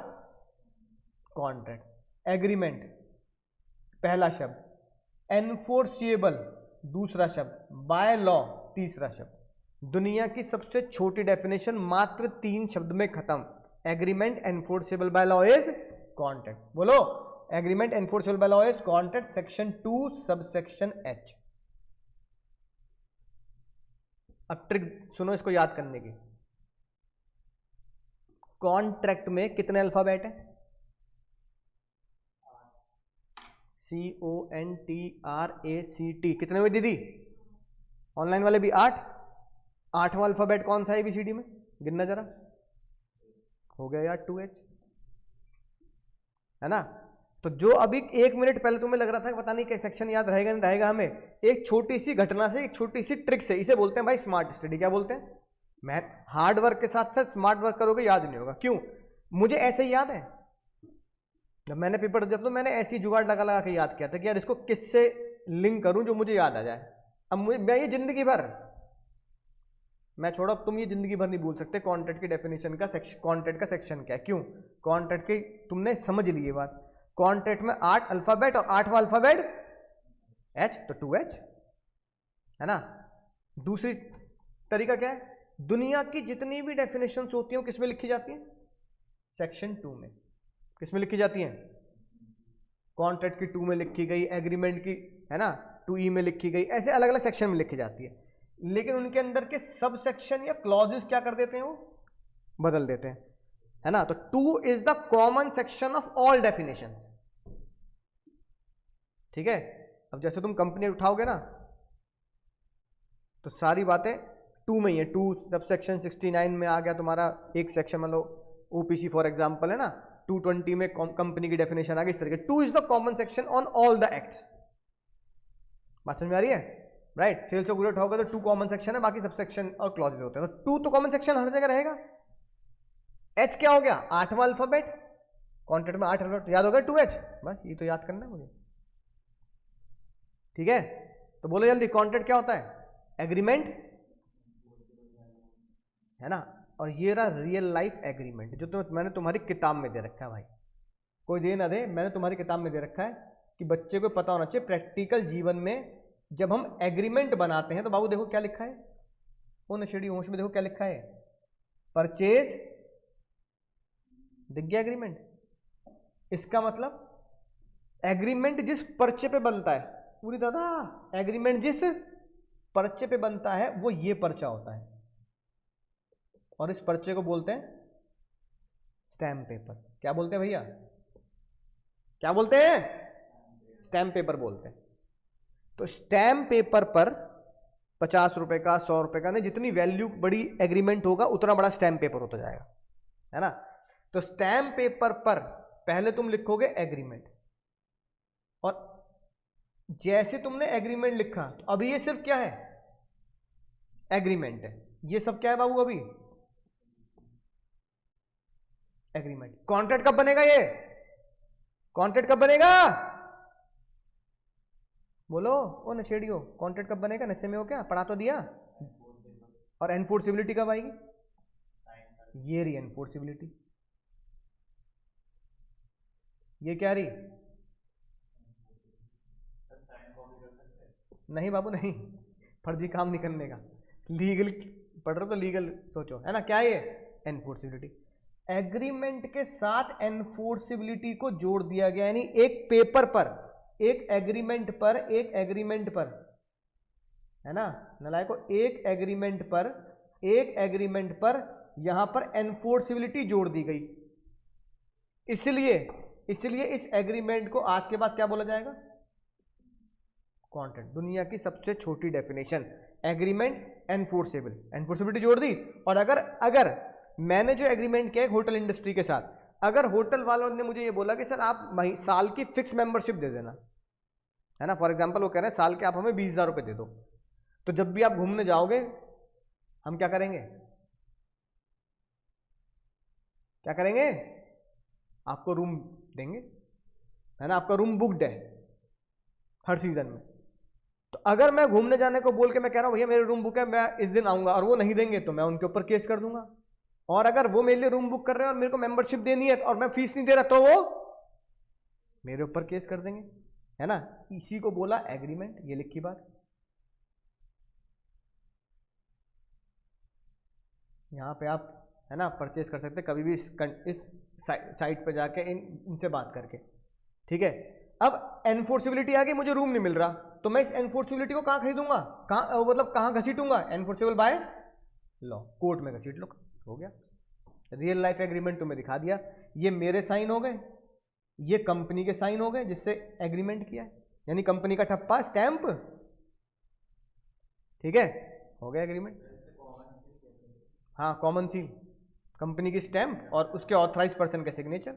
contract. Agreement पहला शब्द, एनफोर्सिएबल दूसरा शब्द, बाय लॉ तीसरा शब्द। दुनिया की सबसे छोटी डेफिनेशन मात्र 3 शब्द में खत्म। Agreement enforceable by law is contract. बोलो, agreement enforceable by law is contract, section 2 subsection H. अब ट्रिक सुनो इसको याद करने की। कॉन्ट्रैक्ट में कितने अल्फाबेट है? CONTRACT। कितने हुए दीदी? ऑनलाइन वाले भी 8। 8वां अल्फाबेट कौन सा है ABCD में? गिनना जरा। हो गया यार 2H, है ना? तो जो अभी 1 मिनट पहले तुम्हें लग रहा था कि पता नहीं क्या सेक्शन याद रहेगा नहीं रहेगा, हमें एक छोटी सी घटना से, एक छोटी सी ट्रिक से, इसे बोलते हैं भाई स्मार्ट स्टडी। क्या बोलते हैं? मैथ हार्ड वर्क के साथ साथ स्मार्ट वर्क करोगे याद नहीं होगा। क्यों? मुझे ऐसे ही याद है, जब मैंने पेपर दिया तो मैंने ऐसी जुगाड़ लगा लगा के याद किया था कि यार इसको किससे लिंक करूं जो मुझे याद आ जाए। अब मैं ये जिंदगी भर, मैं छोड़ो, अब तुम ये जिंदगी भर नहीं भूल सकते कॉन्ट्रैक्ट की डेफिनेशन का सेक्शन, कॉन्ट्रैक्ट का सेक्शन क्या है। क्यों? कॉन्ट्रैक्ट की तुमने समझ ली ये बात। कॉन्ट्रैक्ट में 8 अल्फाबेट और 8वां अल्फाबेट H, तो 2H, है ना? दूसरी तरीका क्या है? दुनिया की जितनी भी डेफिनेशंस होती हैं किसमें लिखी जाती हैं? सेक्शन 2 में। किसमें लिखी जाती हैं? कॉन्ट्रैक्ट की 2 में लिखी गई, एग्रीमेंट की, है ना, 2E में लिखी गई, ऐसे अलग अलग सेक्शन में लिखी जाती है। लेकिन उनके अंदर के सब सेक्शन या क्लॉजेस क्या कर देते हैं? वो बदल देते हैं, है ना? तो 2 is the common section of all definition. ठीक है? अब जैसे तुम कंपनी उठाओगे ना, तो सारी बातें 2 में ही है। 2 जब सेक्शन 69 में आ गया तुम्हारा एक सेक्शन, मान लो OPC फॉर एग्जाम्पल, है ना, 220 में कंपनी की डेफिनेशन आ गई। इस तरीके 2 is the common section on all the acts. बात समझ में आ रही है? राइट। सेल्स ऑफ गुड्स उठाओगे तो 2 कॉमन सेक्शन है, बाकी सब सेक्शन और क्लॉजेस होते हैं। तो 2 तो कॉमन सेक्शन हर जगह रहेगा। H क्या हो गया? 8वां अल्फाबेट। कॉन्ट्रैक्ट में 8 अल्फाबेट, याद हो गया 2H। बस ये तो याद करना है मुझे। ठीक है? तो बोलो जल्दी, कॉन्ट्रैक्ट क्या होता है? एग्रीमेंट, है ना? और ये रहा रियल लाइफ एग्रीमेंट, जो मैंने तुम्हारी किताब में दे रखा है भाई। कोई दे ना दे, मैंने तुम्हारी किताब में दे रखा है कि बच्चे को पता होना चाहिए प्रैक्टिकल जीवन में जब हम एग्रीमेंट बनाते हैं तो बाबू देखो क्या लिखा है, वो नशेड़ी होश में देखो क्या लिखा है, परचेज, दिख गया एग्रीमेंट। इसका मतलब एग्रीमेंट जिस पर्चे पे बनता है, पूरी दादा, एग्रीमेंट जिस पर्चे पे बनता है वो ये पर्चा होता है, और इस पर्चे को बोलते हैं स्टैम्प पेपर। क्या बोलते हैं भैया, क्या बोलते हैं? स्टैम्प पेपर बोलते हैं। तो स्टैम्प पेपर पर 50 रुपए का, 100 रुपए का, नहीं, जितनी वैल्यू बड़ी एग्रीमेंट होगा उतना बड़ा स्टैम्प पेपर होता जाएगा, है ना। तो स्टैम्प पेपर पर पहले तुम लिखोगे एग्रीमेंट, और जैसे तुमने एग्रीमेंट लिखा तो अभी ये सिर्फ क्या है, एग्रीमेंट है। ये सब क्या है बाबू, अभी एग्रीमेंट। कॉन्ट्रैक्ट कब बनेगा? ये कॉन्ट्रैक्ट कब बनेगा? बोलो ओ नशेड़ियो, कॉन्ट्रैक्ट कब बनेगा? नशे में हो क्या? पढ़ा तो दिया। और एनफोर्सिबिलिटी कब आएगी? ये रही एनफोर्सिबिलिटी, ये क्या रही? नहीं बाबू नहीं, फर्जी काम नहीं करने का, लीगल पढ़ रहे हो तो लीगल सोचो, है ना। क्या है ये? एनफोर्सिबिलिटी। एग्रीमेंट के साथ एनफोर्सिबिलिटी को जोड़ दिया गया, यानी एक पेपर पर, एक एग्रीमेंट पर, एक एग्रीमेंट पर, है ना नलायको, एक एग्रीमेंट पर, एक एग्रीमेंट पर यहां पर एनफोर्सिबिलिटी जोड़ दी गई। इसलिए इस एग्रीमेंट को आज के बाद क्या बोला जाएगा? कॉन्ट्रैक्ट। दुनिया की सबसे छोटी डेफिनेशन, एग्रीमेंट एनफोर्सेबल, एनफोर्सेबिलिटी जोड़ दी। और अगर मैंने जो एग्रीमेंट किया है होटल इंडस्ट्री के साथ, अगर होटल वालों ने मुझे ये बोला कि सर आप साल की फिक्स मेंबरशिप दे देना, है ना, फॉर एग्जांपल वो कह रहे हैं साल के आप हमें 20,000 रुपए दे दो, तो जब भी आप घूमने जाओगे हम क्या करेंगे? क्या करेंगे? आपको रूम देंगे, है ना, आपका रूम बुक्ड है हर सीजन में। तो अगर मैं घूमने जाने को बोल के मैं कह रहा हूं भैया मेरे रूम बुक है, मैं इस दिन आऊंगा, और वो नहीं देंगे तो मैं उनके ऊपर केस कर दूंगा। और अगर वो मेरे लिए रूम बुक कर रहे हैं और मेरे को मेंबरशिप देनी है और मैं फीस नहीं दे रहा, तो वो मेरे ऊपर केस कर देंगे, है ना। इसी को बोला एग्रीमेंट, ये लिखी बात। यहां पे आप, है ना, परचेज कर सकते कभी भी इस साइट पे जाके इनसे बात करके, ठीक है। अब एनफोर्सिबिलिटी आ गई, मुझे रूम नहीं मिल रहा, तो मैं इस एनफोर्सिबिलिटी को कहां खरीदूंगा, कहां, मतलब कहां घसीटूंगा? एनफोर्सेबल बाय लॉ, कोर्ट में घसीट लो, हो गया। रियल लाइफ एग्रीमेंट तुम्हें दिखा दिया, ये मेरे साइन हो गए, ये कंपनी के साइन हो गए जिससे एग्रीमेंट किया है, यानी कंपनी का ठप्पा, स्टैंप, ठीक है, हो गया एग्रीमेंट। हाँ, कॉमन सील, कंपनी की स्टैंप और उसके ऑथराइज पर्सन के सिग्नेचर।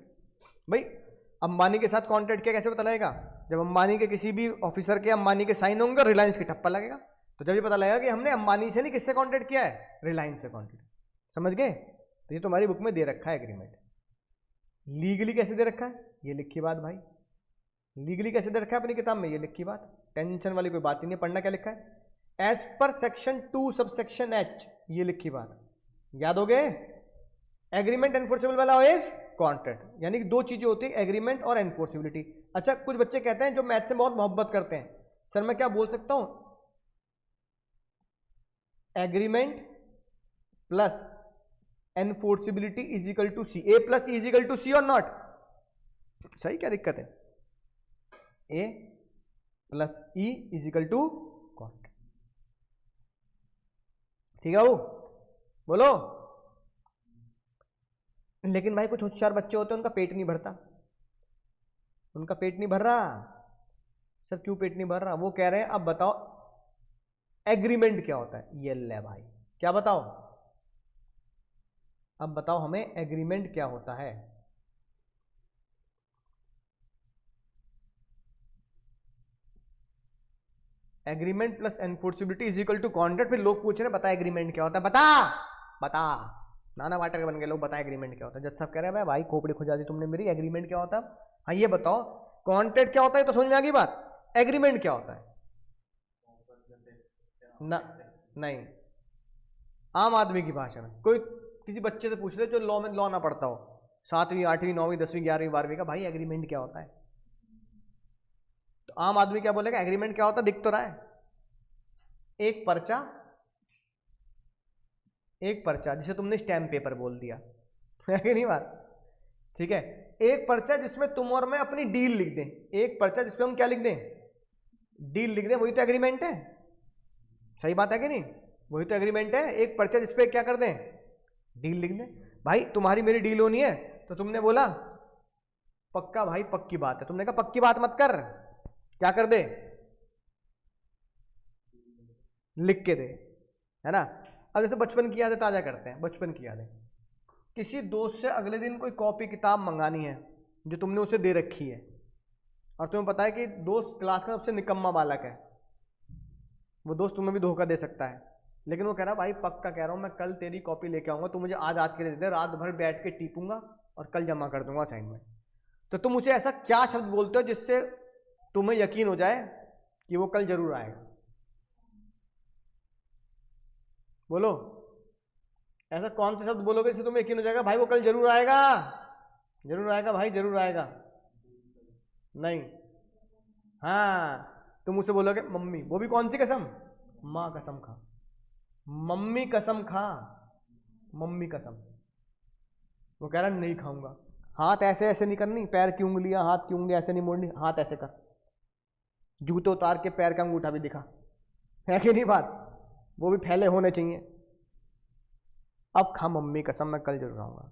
भाई अंबानी के साथ कॉन्ट्रैक्ट किया कैसे पता लगेगा? जब अंबानी के किसी भी ऑफिसर के अंबानी के साइन होंगे, रिलायंस की ठप्पा लगेगा, तो जब ये पता लगेगा कि हमने अंबानी से नहीं, किससे कॉन्ट्रैक्ट किया है? रिलायंस से कॉन्ट्रैक्ट। समझ गए? तो ये तुम्हारी बुक में दे रखा है एग्रीमेंट। लीगली कैसे दे रखा है? ये लिखी बात भाई, लीगली कैसे दे रखा है अपनी किताब में? ये लिखी बात, टेंशन वाली कोई बात ही नहीं। पढ़ना क्या लिखा है? As per section 2 subsection H, ये लिखी बात, याद हो गए? एग्रीमेंट एनफोर्सेबल वाला इज कॉन्ट्रैक्ट, यानी कि दो चीजें होती है, एग्रीमेंट और एनफोर्सिबिलिटी। अच्छा, कुछ बच्चे कहते हैं जो मैथ से बहुत मोहब्बत करते हैं, सर मैं क्या बोल सकता हूं, agreement plus enforceability is equal to C, A plus is equal to C और नॉट? सही, क्या दिक्कत है? A plus E is equal to contract, ठीक है वो, बोलो। लेकिन भाई कुछ होशियार बच्चे होते हैं, उनका पेट नहीं भरता, उनका पेट नहीं भर रहा। सर क्यों पेट नहीं भर रहा? वो कह रहे हैं अब बताओ एग्रीमेंट क्या होता है। ये ले भाई, क्या बताओ, अब बताओ हमें एग्रीमेंट क्या होता है। Agreement plus enforceability is equal to contract. फिर लोग पूछ रहे हैं बता एग्रीमेंट क्या होता है, बता बता, नाना वाटर बन गए लोग, बता एग्रीमेंट क्या होता है। जज साहब कह रहे हैं भाई खोपड़ी खुजा दी तुमने मेरी, एग्रीमेंट क्या होता है? हाँ ये बताओ, कॉन्ट्रैक्ट क्या होता है तो समझ में आ गई बात, एग्रीमेंट क्या होता है? ना नहीं, आम आदमी की भाषा में। कोई किसी बच्चे से पूछ ले जो लॉ में लॉ ना पढ़ता हो, 7वीं 8वीं 9वीं 10वीं 11वीं 12वीं का, भाई एग्रीमेंट क्या होता है? तो आम आदमी क्या बोलेगा? एग्रीमेंट क्या होता है? दिख तो रहा है, एक पर्चा, एक पर्चा जिसे तुमने स्टैम्प पेपर बोल दिया, है कि नहीं बात? ठीक है, एक पर्चा जिसमें तुम और मैं अपनी डील लिख दें, एक पर्चा जिसमें हम क्या लिख दें, डील लिख दें, वही तो एग्रीमेंट है। सही बात है कि नहीं, वही तो एग्रीमेंट है। एक पर्चा जिसपे क्या कर दें, डील लिख दें। भाई तुम्हारी मेरी डील होनी है, तो तुमने बोला पक्का भाई पक्की बात है, तुमने कहा पक्की बात मत कर, क्या कर दे, लिख के दे, है ना। अब जैसे बचपन की यादें ताजा करते हैं, बचपन की यादें, किसी दोस्त से अगले दिन कोई कॉपी किताब मंगानी है जो तुमने उसे दे रखी है, और तुम्हें पता है कि दोस्त क्लास का सबसे निकम्मा बालक है, वो दोस्त तुम्हें भी धोखा दे सकता है, लेकिन वो कह रहा है भाई पक्का कह रहा हूँ मैं कल तेरी कॉपी लेके आऊंगा, तू मुझे आज के लिए दे दे, रात भर बैठ के टीपूंगा और कल जमा कर दूंगा असाइनमेंट। तो तुम उसे ऐसा क्या शब्द बोलते हो जिससे तुम्हें यकीन हो जाए कि वो कल जरूर आएगा, बोलो। ऐसा कौन सा शब्द बोलोगे जिससे तुम्हें यकीन हो जाएगा भाई वो कल जरूर आएगा, जरूर आएगा भाई, जरूर आएगा। नहीं, हाँ तुम उसे बोलोगे मम्मी, वो भी कौन सी कसम, माँ कसम खा, मम्मी कसम खा, मम्मी कसम। वो कह रहा नहीं खाऊंगा, हाथ ऐसे ऐसे नहीं करनी, पैर की उंगलियां, हाथ की उंगलियां ऐसे नहीं मोड़नी, हाथ ऐसे कर, जूते उतार के पैर का अंगूठा भी दिखा, है कि नहीं बात, वो भी फैले होने चाहिए। अब खा मम्मी कसम, मैं कल जरूर आऊंगा।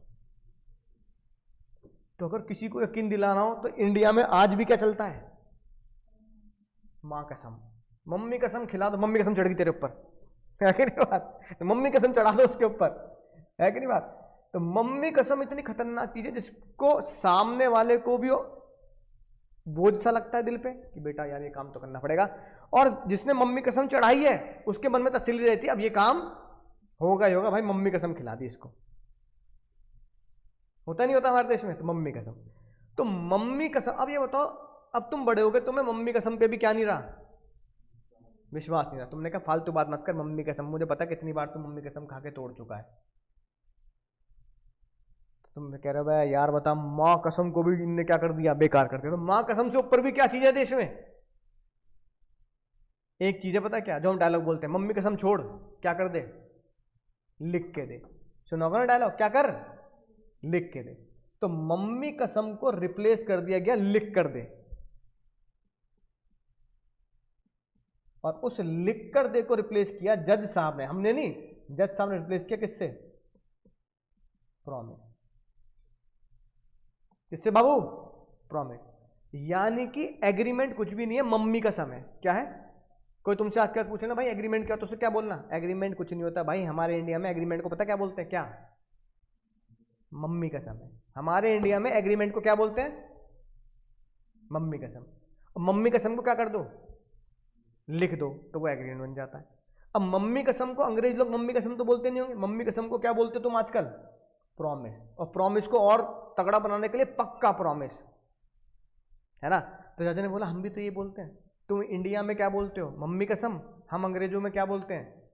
तो अगर किसी को यकीन दिलाना हो तो इंडिया में आज भी क्या चलता है, माँ कसम, मम्मी कसम खिला दो, मम्मी कसम चढ़ गई तेरे ऊपर, है कि नहीं बात, तो मम्मी कसम चढ़ा दो उसके ऊपर, है कि नहीं बात। तो मम्मी कसम इतनी खतरनाक चीज है जिसको सामने वाले को भी बोझ सा लगता है दिल पे कि बेटा यार ये काम तो करना पड़ेगा, और जिसने मम्मी कसम चढ़ाई है उसके मन में तसल्ली रहती है अब ये काम होगा ही होगा, भाई मम्मी कसम खिला दी इसको। होता नहीं होता हमारे देश में, तो मम्मी कसम, तो मम्मी कसम। अब ये बताओ, अब तुम बड़े हो गए, तुम्हें मम्मी कसम पे भी क्या नहीं रहा, विश्वास नहीं रहा, तुमने कहा फालतू बात मत कर, मम्मी कसम, मुझे पता कितनी बार तुम मम्मी कसम खा के तोड़ चुका है। तुम कह रहे हो भाई यार बता, माँ कसम को भी इनने क्या कर दिया, बेकार कर दिया। तो माँ कसम से ऊपर भी क्या चीज है देश में, एक चीज है पता क्या, जो हम डायलॉग बोलते हैं, मम्मी कसम छोड़, क्या कर दे, लिख के दे। सुनोगे ना डायलॉग, क्या कर, लिख के दे। तो मम्मी कसम को रिप्लेस कर दिया गया लिख कर दे, और उस लिख कर दे को रिप्लेस किया जज साहब ने, हमने नहीं, जज साहब ने रिप्लेस किया किससे, प्रॉमिस। किससे बाबू, प्रॉमिस। यानी कि एग्रीमेंट कुछ भी नहीं है, मम्मी कसम है। क्या है, कोई तुमसे आज पूछे ना भाई एग्रीमेंट क्या, तो उसे क्या बोलना, एग्रीमेंट कुछ नहीं होता भाई। हमारे इंडिया में एग्रीमेंट को पता क्या बोलते हैं, क्या, मम्मी कसम है। हमारे इंडिया में एग्रीमेंट को क्या बोलते हैं, मम्मी कसम। और मम्मी कसम को क्या कर दो, लिख दो, तो वो एग्रीमेंट बन जाता है। अब मम्मी कसम को अंग्रेज लोग मम्मी कसम तो बोलते नहीं होंगे, मम्मी कसम को क्या बोलते हो तुम आजकल, प्रॉमिस। और प्रॉमिस को और तगड़ा बनाने के लिए पक्का प्रॉमिस, है ना। तो चाचा ने बोला हम भी तो ये बोलते हैं। तुम इंडिया में क्या बोलते हो, मम्मी कसम, हम अंग्रेजों में क्या बोलते हैं,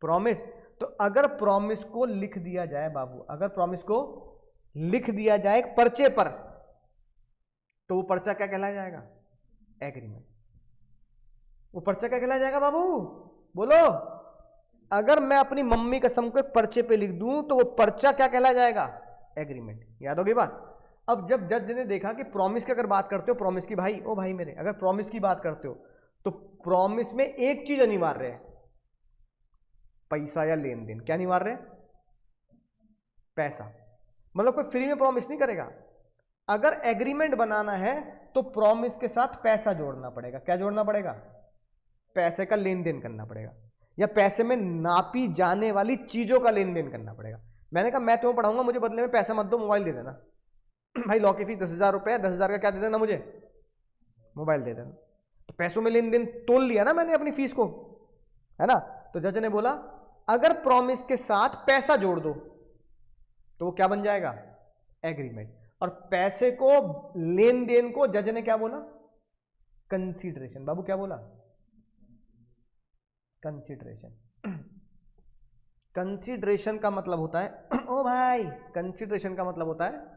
प्रॉमिस। तो अगर प्रॉमिस को लिख दिया जाए बाबू, अगर प्रॉमिस को लिख दिया जाए एक पर्चे पर, तो वो पर्चा क्या कहलाया जाएगा, एग्रीमेंट। वो पर्चा क्या कहलाया जाएगा बाबू, बोलो। अगर मैं अपनी मम्मी कसम को एक पर्चे पे लिख दूं तो वो पर्चा क्या कहलाया जाएगा, एग्रीमेंट। याद होगी बात। अब जब जज ने देखा कि प्रॉमिस की अगर बात करते हो, प्रॉमिस की भाई, ओ भाई मेरे, अगर प्रॉमिस की बात करते हो तो प्रॉमिस में एक चीज अनिवार्य है, पैसा या लेन देन। क्या अनिवार्य है, पैसा। मतलब कोई फ्री में प्रॉमिस नहीं करेगा। अगर एग्रीमेंट बनाना है तो प्रॉमिस के साथ पैसा जोड़ना पड़ेगा। क्या जोड़ना पड़ेगा, पैसे का लेन देन करना पड़ेगा, या पैसे में नापी जाने वाली चीजों का लेन देन करना पड़ेगा। मैंने कहा मैं तुम्हें पढ़ाऊंगा, मुझे बदले में पैसा मत दो, मोबाइल दे देना। भाई लॉ की फीस 10,000 रुपये, 10,000 का क्या दे देना मुझे, मोबाइल दे देना। तो पैसों में लेन देन तोल लिया ना मैंने अपनी फीस को, है ना। तो जज ने बोला अगर प्रॉमिस के साथ पैसा जोड़ दो तो वो क्या बन जाएगा, एग्रीमेंट। और पैसे को, लेन देन को जज ने क्या बोला, कंसीडरेशन। बाबू क्या बोला, कंसीडरेशन। कंसीडरेशन का मतलब होता है ओ भाई, कंसीडरेशन का मतलब होता है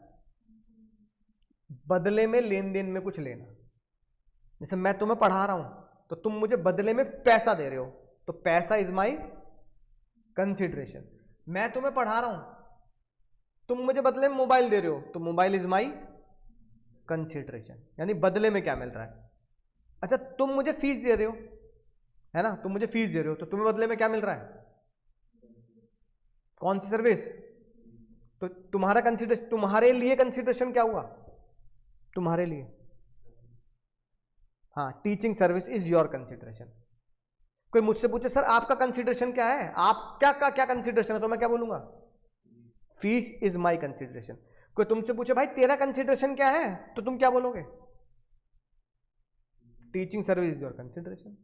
बदले में लेन देन में कुछ लेना। जैसे मैं तुम्हें पढ़ा रहा हूं तो तुम मुझे बदले में पैसा दे रहे हो, तो पैसा इज माई कंसीडरेशन। मैं तुम्हें पढ़ा रहा हूं, तुम मुझे बदले में मोबाइल दे रहे हो, तो मोबाइल इज माई कंसिडरेशन, यानी बदले में क्या मिल रहा है। अच्छा, तुम मुझे फीस दे रहे हो, है ना, तुम मुझे फीस दे रहे हो, तो तुम्हें बदले में क्या मिल रहा है, कौन सी सर्विस। तो तुम्हारा कंसिडरेशन, तुम्हारे लिए कंसिडरेशन क्या हुआ, तुम्हारे लिए, हाँ, teaching service is your consideration. कोई मुझसे पूछे सर आपका कंसिडरेशन क्या है, आप क्या कंसिडरेशन है, तो मैं क्या बोलूंगा, फीस इज माई कंसिडरेशन। कोई तुमसे पूछे भाई तेरा कंसिडरेशन क्या है, तो तुम क्या बोलोगे, teaching service is your consideration.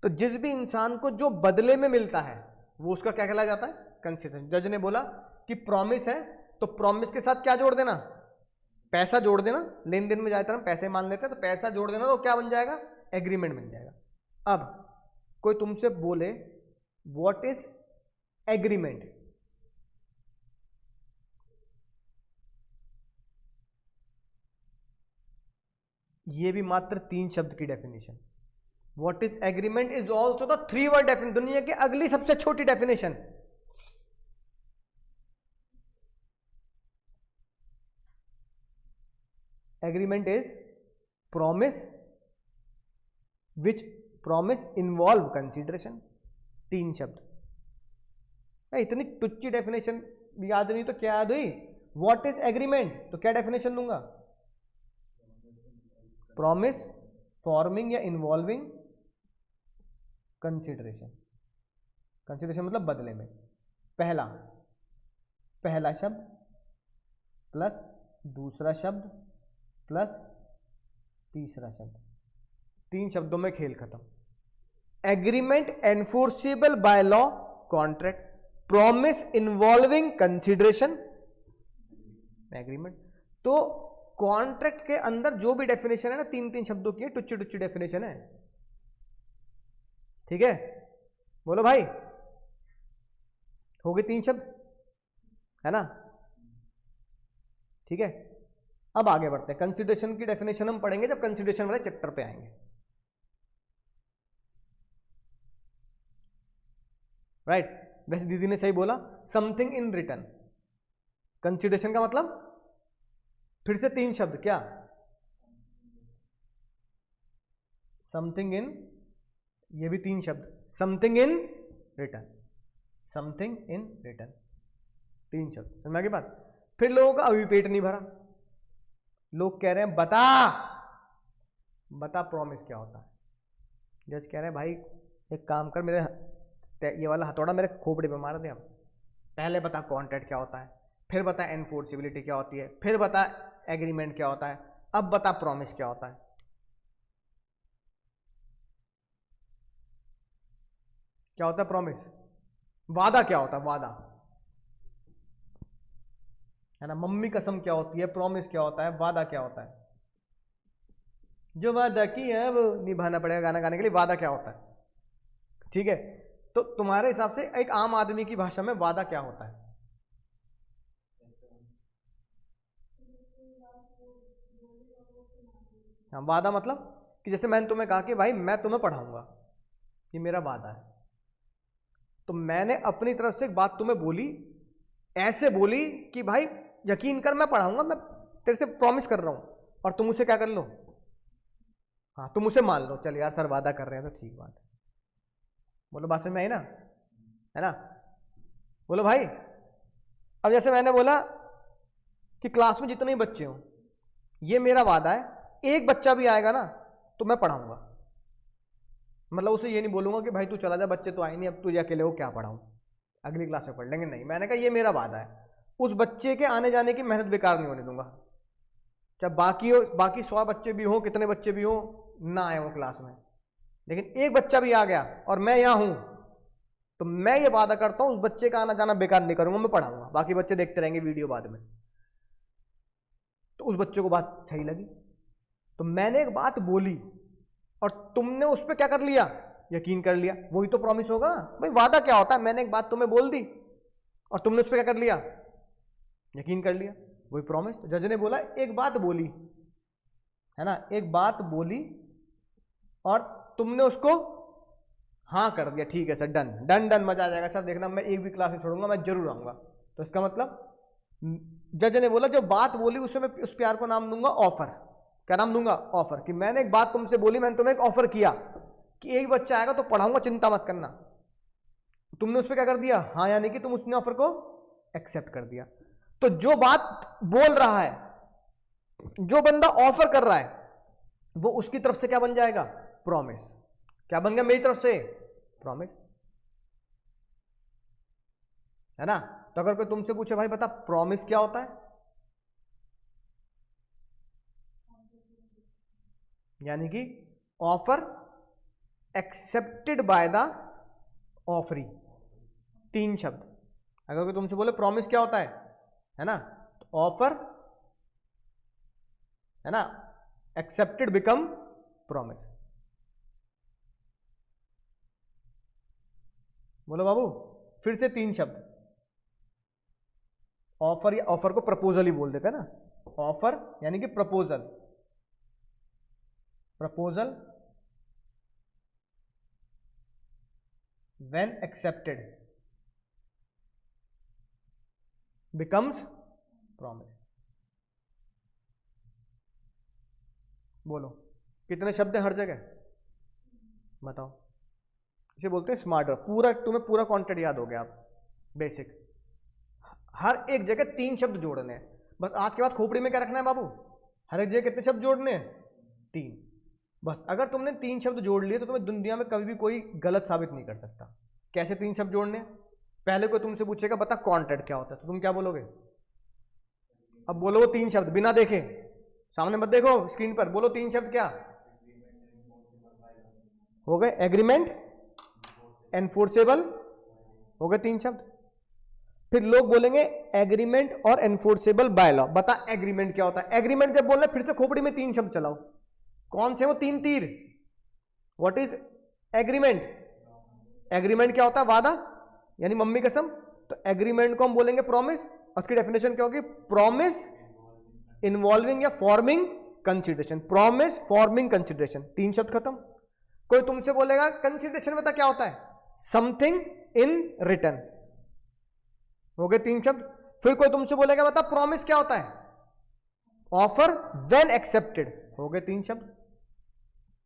तो जिस भी इंसान को जो बदले में मिलता है वो उसका क्या कहलाया जाता है, कंसिडरेशन। जज ने बोला कि प्रॉमिस है, तो प्रॉमिस के साथ क्या जोड़ देना, पैसा जोड़ देना, लेन देन में जाते हम पैसे मान लेते हैं, तो पैसा जोड़ देना, तो क्या बन जाएगा, एग्रीमेंट बन जाएगा। अब कोई तुमसे बोले व्हाट इज एग्रीमेंट, ये भी मात्र 3 शब्द की definition. What is agreement is also the 3 word definition, दुनिया की अगली सबसे छोटी definition. Agreement is promise which promise involve consideration, 3 शब्द। इतनी टुच्ची डेफिनेशन याद नहीं तो क्या याद हुई, व्हाट इज एग्रीमेंट, तो क्या डेफिनेशन दूंगा, प्रॉमिस फॉर्मिंग या इन्वॉल्विंग कंसिडरेशन। कंसिडरेशन मतलब बदले में, पहला शब्द प्लस दूसरा शब्द प्लस तीसरा शब्द, 3 शब्दों में खेल खत्म। Agreement enforceable by law, contract, promise involving consideration, agreement. तो कॉन्ट्रैक्ट के अंदर जो भी डेफिनेशन है ना, 3 शब्दों की टुच्ची टुच्ची डेफिनेशन है, ठीक है, बोलो भाई, हो गए 3 शब्द, है ना, ठीक है। अब आगे बढ़ते हैं, कंसिडरेशन की डेफिनेशन हम पढ़ेंगे जब कंसिडरेशन वाले चैप्टर पे आएंगे, राइट। वैसे दीदी ने सही बोला, समथिंग इन रिटर्न, कंसिडरेशन का मतलब फिर से 3 शब्द, क्या, समथिंग इन, ये भी 3 शब्द, something in return, something in return, 3 शब्द, समझ की बात। फिर लोगों का अभी पेट नहीं भरा, लोग कह रहे हैं बता प्रॉमिस क्या होता है। जज कह रहे हैं भाई एक काम कर, मेरे ये वाला हथौड़ा मेरे खोपड़ी पे मार दे, अब पहले बता कॉन्ट्रैक्ट क्या होता है, फिर बता एनफोर्सिबिलिटी क्या होती है, फिर बता एग्रीमेंट क्या होता है, अब बता प्रॉमिस क्या होता है। क्या होता है प्रॉमिस, वादा क्या होता है, वादा, है ना, मम्मी कसम क्या होती है, प्रॉमिस क्या होता है, वादा क्या होता है, जो वादा किया है वो निभाना पड़ेगा, गाना गाने के लिए वादा क्या होता है, ठीक है। तो तुम्हारे हिसाब से एक आम आदमी की भाषा में वादा क्या होता है, हाँ, वादा मतलब कि जैसे मैंने तुम्हें कहा कि भाई मैं तुम्हें पढ़ाऊंगा, ये मेरा वादा है, तो मैंने अपनी तरफ से एक बात तुम्हें बोली, ऐसे बोली कि भाई यकीन कर मैं पढ़ाऊंगा, मैं तेरे से प्रॉमिस कर रहा हूं, और तुम उसे क्या कर लो, हाँ तुम उसे मान लो, चल यार सर वादा कर रहे हैं तो ठीक बात है, बोलो बात समझ में आई ना, है ना, बोलो भाई। अब जैसे मैंने बोला कि क्लास में जितने बच्चे हों ये मेरा वादा है, एक बच्चा भी आएगा ना तो मैं पढ़ाऊंगा, मतलब उसे ये नहीं बोलूंगा कि भाई तू चला जा, बच्चे तो आए नहीं, अब तुझे अकेले हो क्या पढ़ाऊं, अगली क्लास में पढ़ लेंगे, नहीं, मैंने कहा ये मेरा वादा है, उस बच्चे के आने जाने की मेहनत बेकार नहीं होने दूंगा, चाहे बाकी 100 बच्चे भी हों, कितने बच्चे भी हों, ना आए हो क्लास में, लेकिन एक बच्चा भी आ गया और मैं यहां हूं तो मैं ये वादा करता हूं उस बच्चे का आना जाना बेकार नहीं करूंगा, मैं पढ़ाऊंगा, बाकी बच्चे देखते रहेंगे वीडियो बाद में। तो उस बच्चे को बात सही लगी, तो मैंने एक बात बोली और तुमने उस पर क्या कर लिया, यकीन कर लिया, वही तो प्रॉमिस होगा भाई। वादा क्या होता है, मैंने एक बात तुम्हें बोल दी और तुमने उस पर क्या कर लिया, यकीन कर लिया, वही प्रॉमिस। तो जज ने बोला एक बात बोली, है ना, एक बात बोली और तुमने उसको हाँ कर दिया, ठीक है सर, डन डन डन, मजा आ जाएगा सर, देखना मैं एक भी क्लास में छोड़ूंगा, मैं जरूर आऊंगा। तो इसका मतलब जज ने बोला जो बात बोली उसमें मैं उस प्यार को नाम दूंगा ऑफर। क्या नाम दूंगा? ऑफर। कि मैंने एक बात तुमसे बोली, मैंने तुम्हें एक ऑफर किया कि एक बच्चा आएगा तो पढ़ाऊंगा, चिंता मत करना। तुमने उस पर क्या कर दिया? हाँ, यानी कि तुम उसने ऑफर को एक्सेप्ट कर दिया। तो जो बात बोल रहा है, जो बंदा ऑफर कर रहा है, वो उसकी तरफ से क्या बन जाएगा? प्रॉमिस। क्या बन गया मेरी तरफ से? प्रॉमिस, है ना? तो अगर कोई तुमसे पूछे भाई बता प्रॉमिस क्या होता है, यानी कि offer accepted by the offeree, 3 शब्द। अगर कोई तुमसे बोले प्रॉमिस क्या होता है ना? तो ऑफर, है ना, एक्सेप्टेड बिकम प्रॉमिस। बोलो बाबू, फिर से 3 शब्द। ऑफर, या ऑफर को प्रपोजल ही बोल देते हैं ना। ऑफर यानी कि proposal, proposal when accepted becomes promise. बोलो कितने शब्द हैं हर जगह? बताओ। इसे बोलते हैं स्मार्ट वर्क। पूरा तुम्हें पूरा कॉन्टेंट याद हो गया। आप बेसिक हर एक जगह 3 शब्द जोड़ने हैं। बस आज के बाद खोपड़ी में क्या रखना है बाबू? हर एक जगह कितने शब्द जोड़ने हैं? 3। बस अगर तुमने 3 शब्द जोड़ लिए तो तुम्हें दुनिया में कभी भी कोई गलत साबित नहीं कर सकता। कैसे 3 शब्द जोड़ने हैं? पहले कोई तुमसे पूछेगा बता कॉन्टेंट क्या होता है, तो तुम क्या बोलोगे? अब बोलो वो 3 शब्द बिना देखे, सामने मत देखो स्क्रीन पर, बोलो 3 शब्द क्या हो गए? एग्रीमेंट, एनफोर्सेबल, हो गए 3 शब्द। फिर लोग बोलेंगे एग्रीमेंट और एनफोर्सेबल बाय लॉ। बता एग्रीमेंट क्या होता है? एग्रीमेंट जब बोल रहे फिर से खोपड़ी में 3 शब्द चलाओ। कौन से वो 3 तीर? What is agreement? एग्रीमेंट क्या होता है? वादा, यानी मम्मी कसम। तो एग्रीमेंट को हम बोलेंगे प्रॉमिस। उसकी डेफिनेशन क्या होगी? प्रॉमिस इन्वॉल्विंग या forming consideration. Promise forming consideration, 3 शब्द खत्म। कोई तुमसे बोलेगा कंसिडरेशन बता क्या होता है? समथिंग इन रिटर्न, हो गए 3 शब्द। फिर कोई तुमसे बोलेगा बता प्रॉमिस क्या होता है? ऑफर व्हेन एक्सेप्टेड, हो गए 3 शब्द।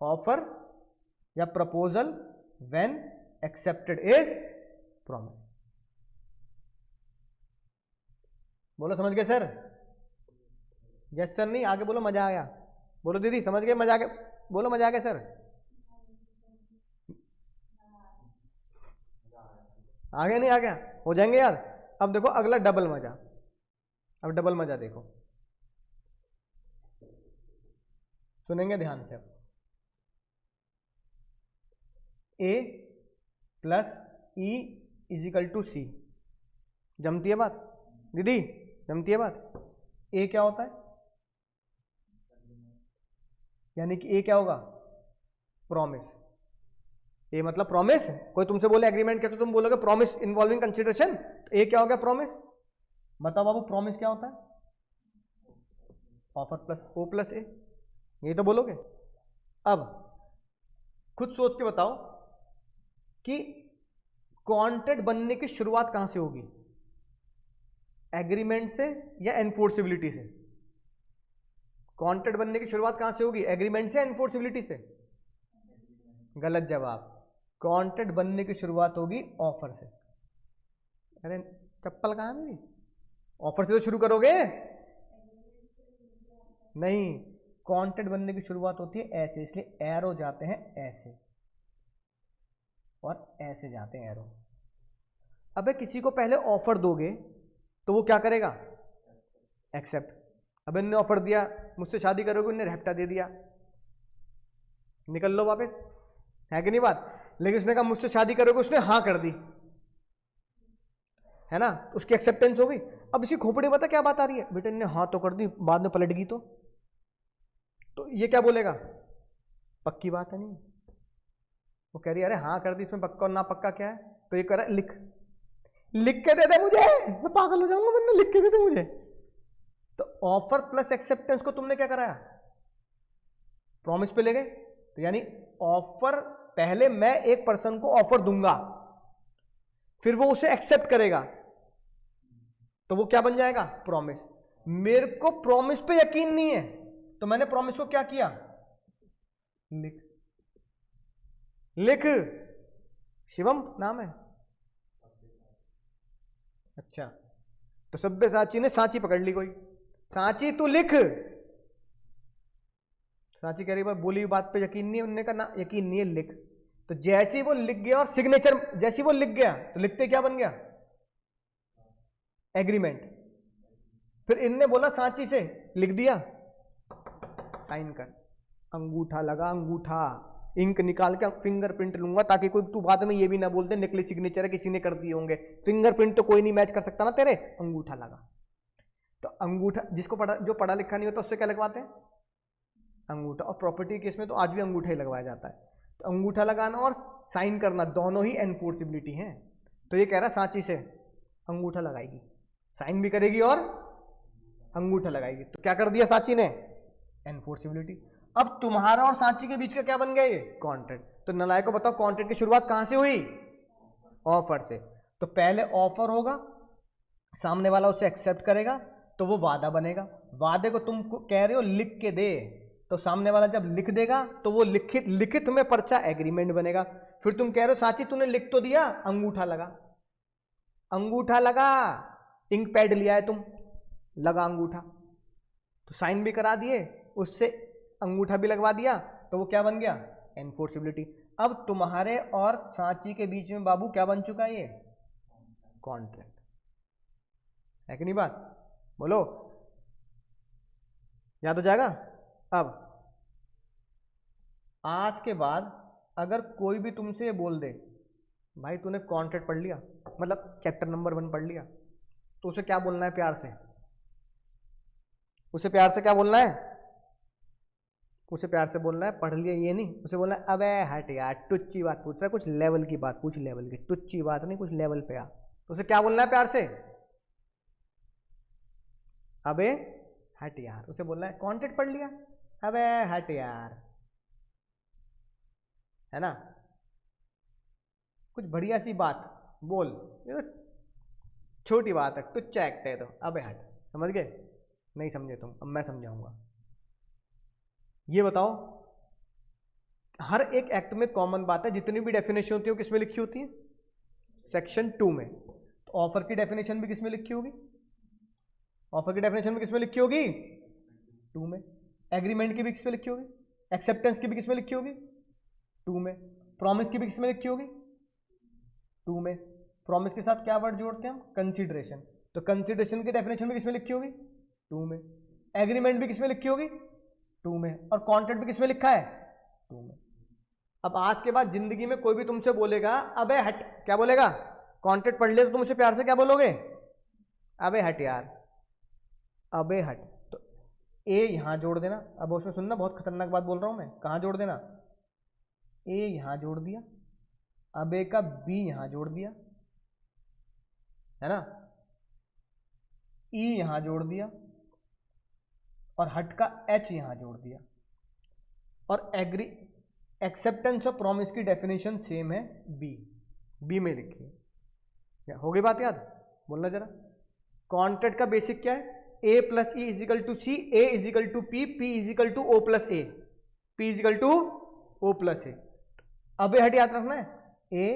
ऑफर या proposal when accepted is promise. बोलो समझ गए सर? यस सर नहीं, आगे बोलो मजा आ गया। बोलो दीदी समझ गए? मजा आ गया, बोलो मजा आ गया सर? आ गया नहीं आ गया? हो जाएंगे यार। अब देखो अगला डबल मजा। अब डबल मजा देखो, सुनेंगे ध्यान से। अब ए प्लस ई इजिकल टू सी, जमती है बात दीदी? जमती है बात? ए क्या होता है? यानी कि ए क्या होगा? प्रॉमिस। ए मतलब प्रॉमिस। कोई तुमसे बोले एग्रीमेंट क्या, तो तुम बोलोगे प्रॉमिस इन्वॉल्विंग कंसिडरेशन। ए क्या हो गया? प्रॉमिस। बताओ बाबू प्रॉमिस क्या होता है? ऑफर प्लस ओ प्लस ए, ये तो बोलोगे। अब खुद सोच के बताओ कि कॉन्ट्रैक्ट बनने की शुरुआत कहां से होगी? एग्रीमेंट से या एनफोर्सिबिलिटी से? कॉन्ट्रैक्ट बनने की शुरुआत कहां से होगी? एग्रीमेंट से या एनफोर्सिबिलिटी से? गलत जवाब। कॉन्ट्रैक्ट बनने की शुरुआत होगी ऑफर से। अरे चप्पल कहां है मेरी? ऑफर से तो शुरू करोगे नहीं। कॉन्ट्रैक्ट बनने की शुरुआत होती है ऐसे, इसलिए एरो जाते हैं ऐसे और ऐसे जाते हैं एरो। अबे किसी को पहले ऑफर दोगे तो वो क्या करेगा? एक्सेप्ट। अब इनने ऑफर दिया मुझसे शादी करोगे, उन्हें रेप्टा दे दिया, निकल लो वापस, है कि नहीं बात? लेकिन उसने कहा मुझसे शादी करोगे, उसने हाँ कर दी, है ना? उसकी एक्सेप्टेंस हो गई। अब इसी खोपड़ी बता क्या बात आ रही है? बेटे ने हाँ तो कर दी, बाद में पलट गई तो ये क्या बोलेगा? पक्की बात है नहीं। वो कह रही है अरे हाँ कर दी, इसमें पक्का और ना पक्का क्या है? तो ये कह रहा है लिख के दे दे मुझे, मैं पागल हो जाऊंगा वरना, लिख के दे दे मुझे। तो ऑफर प्लस एक्सेप्टेंस को तुमने क्या कराया? प्रॉमिस पे ले गए। तो यानी ऑफर, पहले मैं एक पर्सन को ऑफर दूंगा, फिर वो उसे एक्सेप्ट करेगा, तो वो क्या बन जाएगा? प्रॉमिस। मेरे को प्रॉमिस पे यकीन नहीं है, तो मैंने प्रॉमिस को क्या किया, लिख लिख। शिवम नाम है। अच्छा, तो सब्यसाची ने सांची पकड़ ली कोई, सांची तू लिख। सांची कह रही भाई बोली बात पे यकीन नहीं है, उन्होंने कहा ना यकीन नहीं है लिख। तो जैसे ही वो लिख गया और सिग्नेचर, जैसे ही वो लिख गया तो लिखते क्या बन गया, एग्रीमेंट। फिर इनने बोला सांची से लिख दिया, साइन कर। अंगूठा लगा, अंगूठा, इंक निकाल के फिंगरप्रिंट लूंगा ताकि कोई तू बाद में ये भी ना बोल दे नकली सिग्नेचर है किसी ने कर दिए होंगे। फिंगरप्रिंट तो कोई नहीं मैच कर सकता ना तेरे, अंगूठा लगा। तो अंगूठा जिसको जो पढ़ा लिखा नहीं होता उससे क्या लगवाते हैं, अंगूठा। और प्रॉपर्टी केस में तो आज भी अंगूठा ही लगवाया जाता है। तो अंगूठा लगाना और साइन करना दोनों ही एनफोर्सिबिलिटी हैं। तो ये कह रहा है सांची से अंगूठा लगाएगी, साइन भी करेगी और अंगूठा लगाएगी। तो क्या कर दिया सांची ने, एनफोर्सिबिलिटी। अब तुम्हारा और सांची के बीच का क्या बन गया, ये कॉन्ट्रैक्ट। तो नलायक को बताओ कॉन्ट्रैक्ट की शुरुआत कहां से हुई, ऑफर से। तो पहले ऑफर होगा, सामने वाला उसे एक्सेप्ट करेगा तो वो वादा बनेगा। वादे को तुम कह रहे हो लिख के दे, तो सामने वाला जब लिख देगा तो वो लिखित में पर्चा एग्रीमेंट बनेगा। फिर तुम कह रहे हो सांची तूने लिख तो दिया, अंगूठा लगा, अंगूठा लगा, इंक पैड लिया है तुम, लगा अंगूठा, तो साइन भी करा दिए, उससे अंगूठा भी लगवा दिया, तो वो क्या बन गया, एनफोर्सिबिलिटी। अब तुम्हारे और सांची के बीच में बाबू क्या बन चुका है, ये कॉन्ट्रैक्ट है कि नहीं बात, बोलो, याद हो जाएगा। अब आज के बाद अगर कोई भी तुमसे ये बोल दे भाई तूने कॉन्ट्रैक्ट पढ़ लिया, मतलब चैप्टर नंबर 1 पढ़ लिया, तो उसे क्या बोलना है प्यार से, उसे प्यार से क्या बोलना है, उसे प्यार से बोलना है पढ़ लिया ये नहीं, उसे बोलना है अबे हट यार टुच्ची बात पूछ रहा है, कुछ लेवल की बात पूछ, लेवल की टुच्ची बात नहीं, कुछ लेवल पे आ। तो उसे क्या बोलना है प्यार से, अबे हट यार। उसे बोलना है कॉन्ट्रैक्ट पढ़ लिया, अबे हट यार, है ना, कुछ बढ़िया सी बात बोल, ये तो छोटी बात है, टुच्चा एक्ट है, तो अबे हट, समझ गए, नहीं समझे तुम, अब मैं समझाऊंगा। ये बताओ हर एक एक्ट में कॉमन बात है, जितनी भी डेफिनेशन होती है वो किसमें लिखी होती है, सेक्शन 2 में। तो ऑफर की डेफिनेशन भी किसमें लिखी होगी, ऑफर की डेफिनेशन भी किसमें लिखी होगी, 2 में। एग्रीमेंट की भी किसमें लिखी होगी, एक्सेप्टेंस की भी किसमें लिखी होगी, 2 में। प्रॉमिस की भी किसमें लिखी होगी, 2 में। प्रॉमिस के साथ क्या वर्ड जोड़ते हैं हम, कंसीडरेशन, तो कंसीडरेशन की डेफिनेशन भी किसमें लिखी होगी, 2 में। एग्रीमेंट भी किसमें लिखी होगी, 2 में। और कॉन्ट्रैक्ट भी किसमें लिखा है, 2 में। अब आज के बाद जिंदगी में कोई भी तुमसे बोलेगा अबे हट, क्या बोलेगा, कॉन्ट्रैक्ट पढ़ ले, तो तुम उसे प्यार से क्या बोलोगे, अबे हट यार, अबे हट। तो ए यहां जोड़ देना, अब उसमें सुनना बहुत खतरनाक बात बोल रहा हूं मैं, कहां जोड़ देना, ए यहां जोड़ दिया, अबे का बी यहां जोड़ दिया, है ना, ई यहां जोड़ दिया, और हट का एच यहां जोड़ दिया। और एग्री एक्सेप्टेंस और प्रॉमिस की डेफिनेशन सेम है, बी में लिखी है। हो गई बात याद, बोलना जरा। कॉन्ट्रैक्ट का बेसिक क्या है, A plus E is equal to C, A is equal to P, P is equal to O plus A, P is equal to O plus A. अबे हट याद रखना है, ए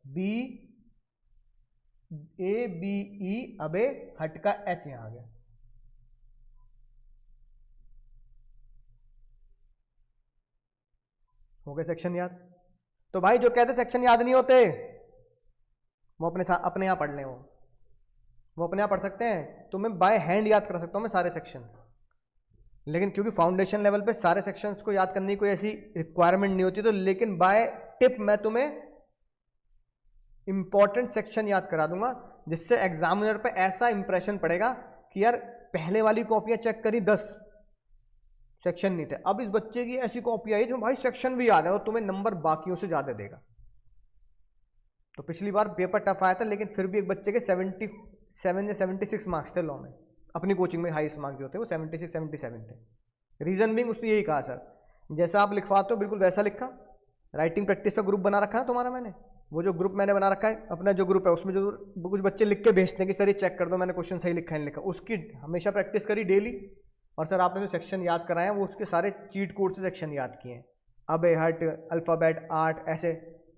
बी ई, अबे हट का एच यहां आ गया। हो गए सेक्शन याद। तो भाई जो कहते सेक्शन याद नहीं होते वो अपने यहां पढ़ लें, वो अपने यहां पढ़ सकते हैं, तो मैं बाय हैंड याद कर सकता हूं मैं सारे सेक्शन। लेकिन क्योंकि फाउंडेशन लेवल पे सारे सेक्शंस को याद करने की कोई ऐसी रिक्वायरमेंट नहीं होती, तो लेकिन बाय टिप मैं तुम्हें इंपॉर्टेंट सेक्शन याद करा दूंगा, जिससे एग्जामिनर पे ऐसा इंप्रेशन पड़ेगा कि यार पहले वाली कॉपियां चेक करी 10 सेक्शन नहीं थे, अब इस बच्चे की ऐसी कॉपी आई जो भाई सेक्शन भी याद है और तुम्हें नंबर बाकियों से ज्यादा देगा। तो पिछली बार पेपर टफ आया था, लेकिन फिर भी एक बच्चे के 77 या 76 मार्क्स थे लॉ में, अपनी कोचिंग में हाईएस्ट मार्क्स जो थे वो 76 77 थे। रीजन भी उसने यही कहा सर जैसा आप लिखवाते हो बिल्कुल वैसा लिखा, राइटिंग प्रैक्टिस का ग्रुप बना रखा है तुम्हारा मैंने, वो जो ग्रुप मैंने बना रखा है अपना जो ग्रुप है उसमें जो कुछ बच्चे लिख के भेजते हैं कि सर ये चेक कर दो मैंने क्वेश्चन सही लिखा है नहीं लिखा, उसकी हमेशा प्रैक्टिस करी डेली। और सर आपने जो सेक्शन याद कराए हैं वो उसके सारे चीट कोड से सेक्शन याद किए हैं, अबे हट, अल्फ़ाबेट आर्ट, ऐसे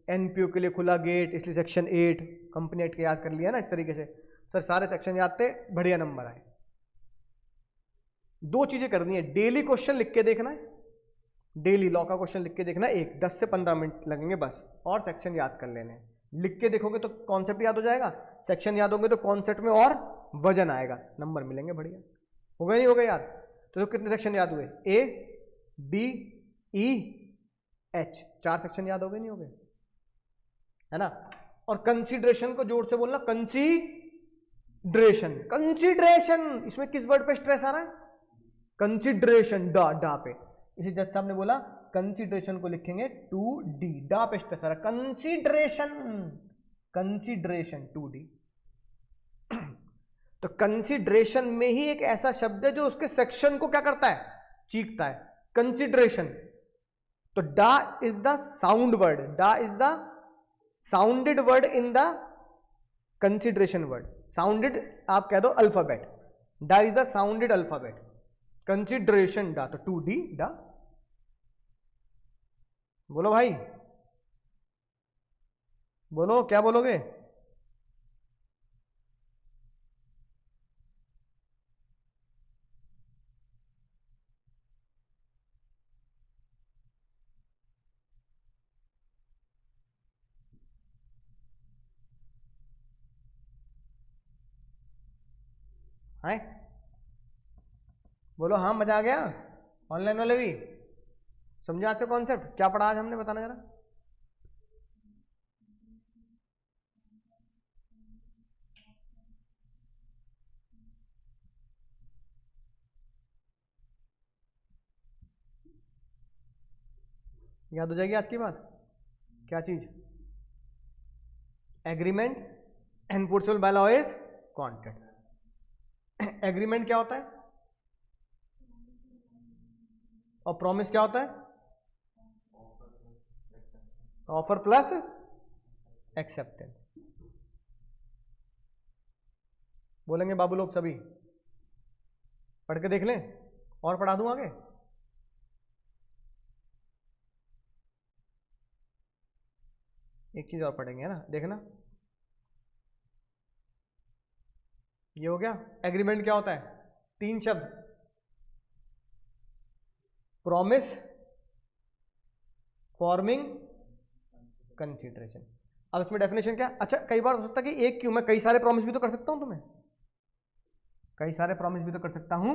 एनपीओ के लिए खुला गेट इसलिए सेक्शन 8, कंपनी एक्ट के याद कर लिया ना इस तरीके से। सर सारे सेक्शन याद थे, बढ़िया नंबर आए। 2 चीज़ें करनी है, डेली क्वेश्चन लिख के देखना है, डेली लॉ का क्वेश्चन लिख के देखना है, 10 से 15 मिनट लगेंगे बस, और सेक्शन याद कर लेने हैं। लिख के देखोगे तो कॉन्सेप्ट याद हो जाएगा, सेक्शन याद होंगे तो कॉन्सेप्ट में और वजन आएगा, नंबर मिलेंगे बढ़िया। हो गया नहीं हो गया याद? तो कितने सेक्शन याद हुए? A B E H, 4 section याद हो गए नहीं हो गए, है ना। और कंसीडरेशन को जोर से बोलना, कंसीडरेशन, कंसीडरेशन। इसमें किस वर्ड पे स्ट्रेस आ रहा है? कंसीडरेशन, डा, डा पे। इसे जज साहब ने बोला कंसीडरेशन को लिखेंगे 2D, डा पे स्ट्रेस आ रहा है, कंसीडरेशन, कंसीडरेशन 2D। तो कंसीडरेशन में ही एक ऐसा शब्द है जो उसके सेक्शन को क्या करता है? चीखता है, कंसीडरेशन। तो डा इज द साउंड वर्ड, डा is the sounded word in the consideration word. Sounded आप कह दो अल्फाबेट, डा is the sounded alphabet, consideration डा, तो 2D डा। बोलो भाई, बोलो क्या बोलोगे? है बोलो हाँ, मजा आ गया? ऑनलाइन वाले भी समझे आज का कॉन्सेप्ट? क्या पढ़ा आज हमने, बताना जरा। याद हो जाएगी आज की बात? क्या चीज? Agreement enforceable by law is contract. Agreement क्या होता है और प्रॉमिस क्या होता है? Offer plus acceptance. बोलेंगे बाबू लोग सभी, पढ़ के देख लें और पढ़ा दूं आगे। एक चीज और पढ़ेंगे, है ना, देखना। ये हो गया। एग्रीमेंट क्या होता है? 3 शब्द, प्रॉमिस, फॉर्मिंग, कंसीडरेशन। अब इसमें डेफिनेशन क्या? अच्छा, कई बार हो सकता है कि एक क्यों, मैं कई सारे प्रॉमिस भी तो कर सकता हूं तुम्हें, कई सारे प्रॉमिस भी तो कर सकता हूं।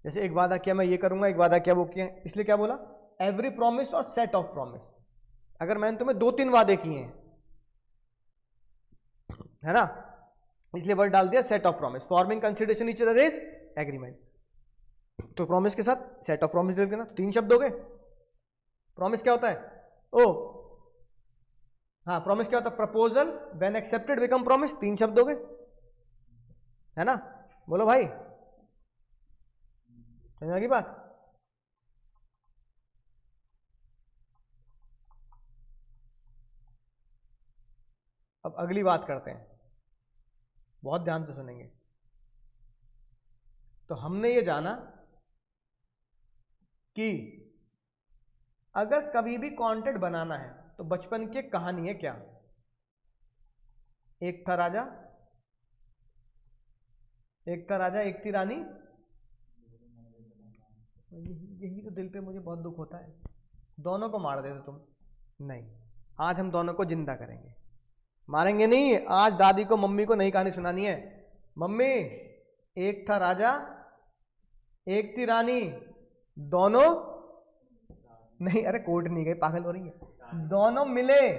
जैसे एक वादा किया मैं ये करूंगा, एक वादा किया वो किया, इसलिए क्या बोला? एवरी प्रॉमिस और सेट ऑफ प्रॉमिस। अगर मैंने तुम्हें 2-3 वादे किए हैं, है ना, इसलिए वर्ड डाल दिया set of promise. Forming consideration each other is agreement. तो प्रॉमिस के साथ सेट ऑफ प्रॉमिस लिख देना, 3 शब्द हो गए। प्रॉमिस क्या होता है? ओ हाँ, प्रॉमिस क्या होता है? Proposal when accepted become promise, 3 शब्द हो गए, है ना। बोलो भाई, समझ आ गई बात? अब अगली बात करते हैं, बहुत ध्यान से सुनेंगे। तो हमने ये जाना कि अगर कभी भी कॉन्ट्रैक्ट बनाना है तो बचपन की कहानी है क्या? एक था राजा, एक था राजा, एक थी रानी। यही तो दिल पे मुझे बहुत दुख होता है, दोनों को मार देते तुम। नहीं, आज हम दोनों को जिंदा करेंगे। मारेंगे नहीं, आज दादी को मम्मी को नई कहानी सुनानी है। मम्मी, एक था राजा, एक थी रानी, दोनों नहीं, अरे कोर्ट नहीं गए, पागल हो रही है। दोनों मिले,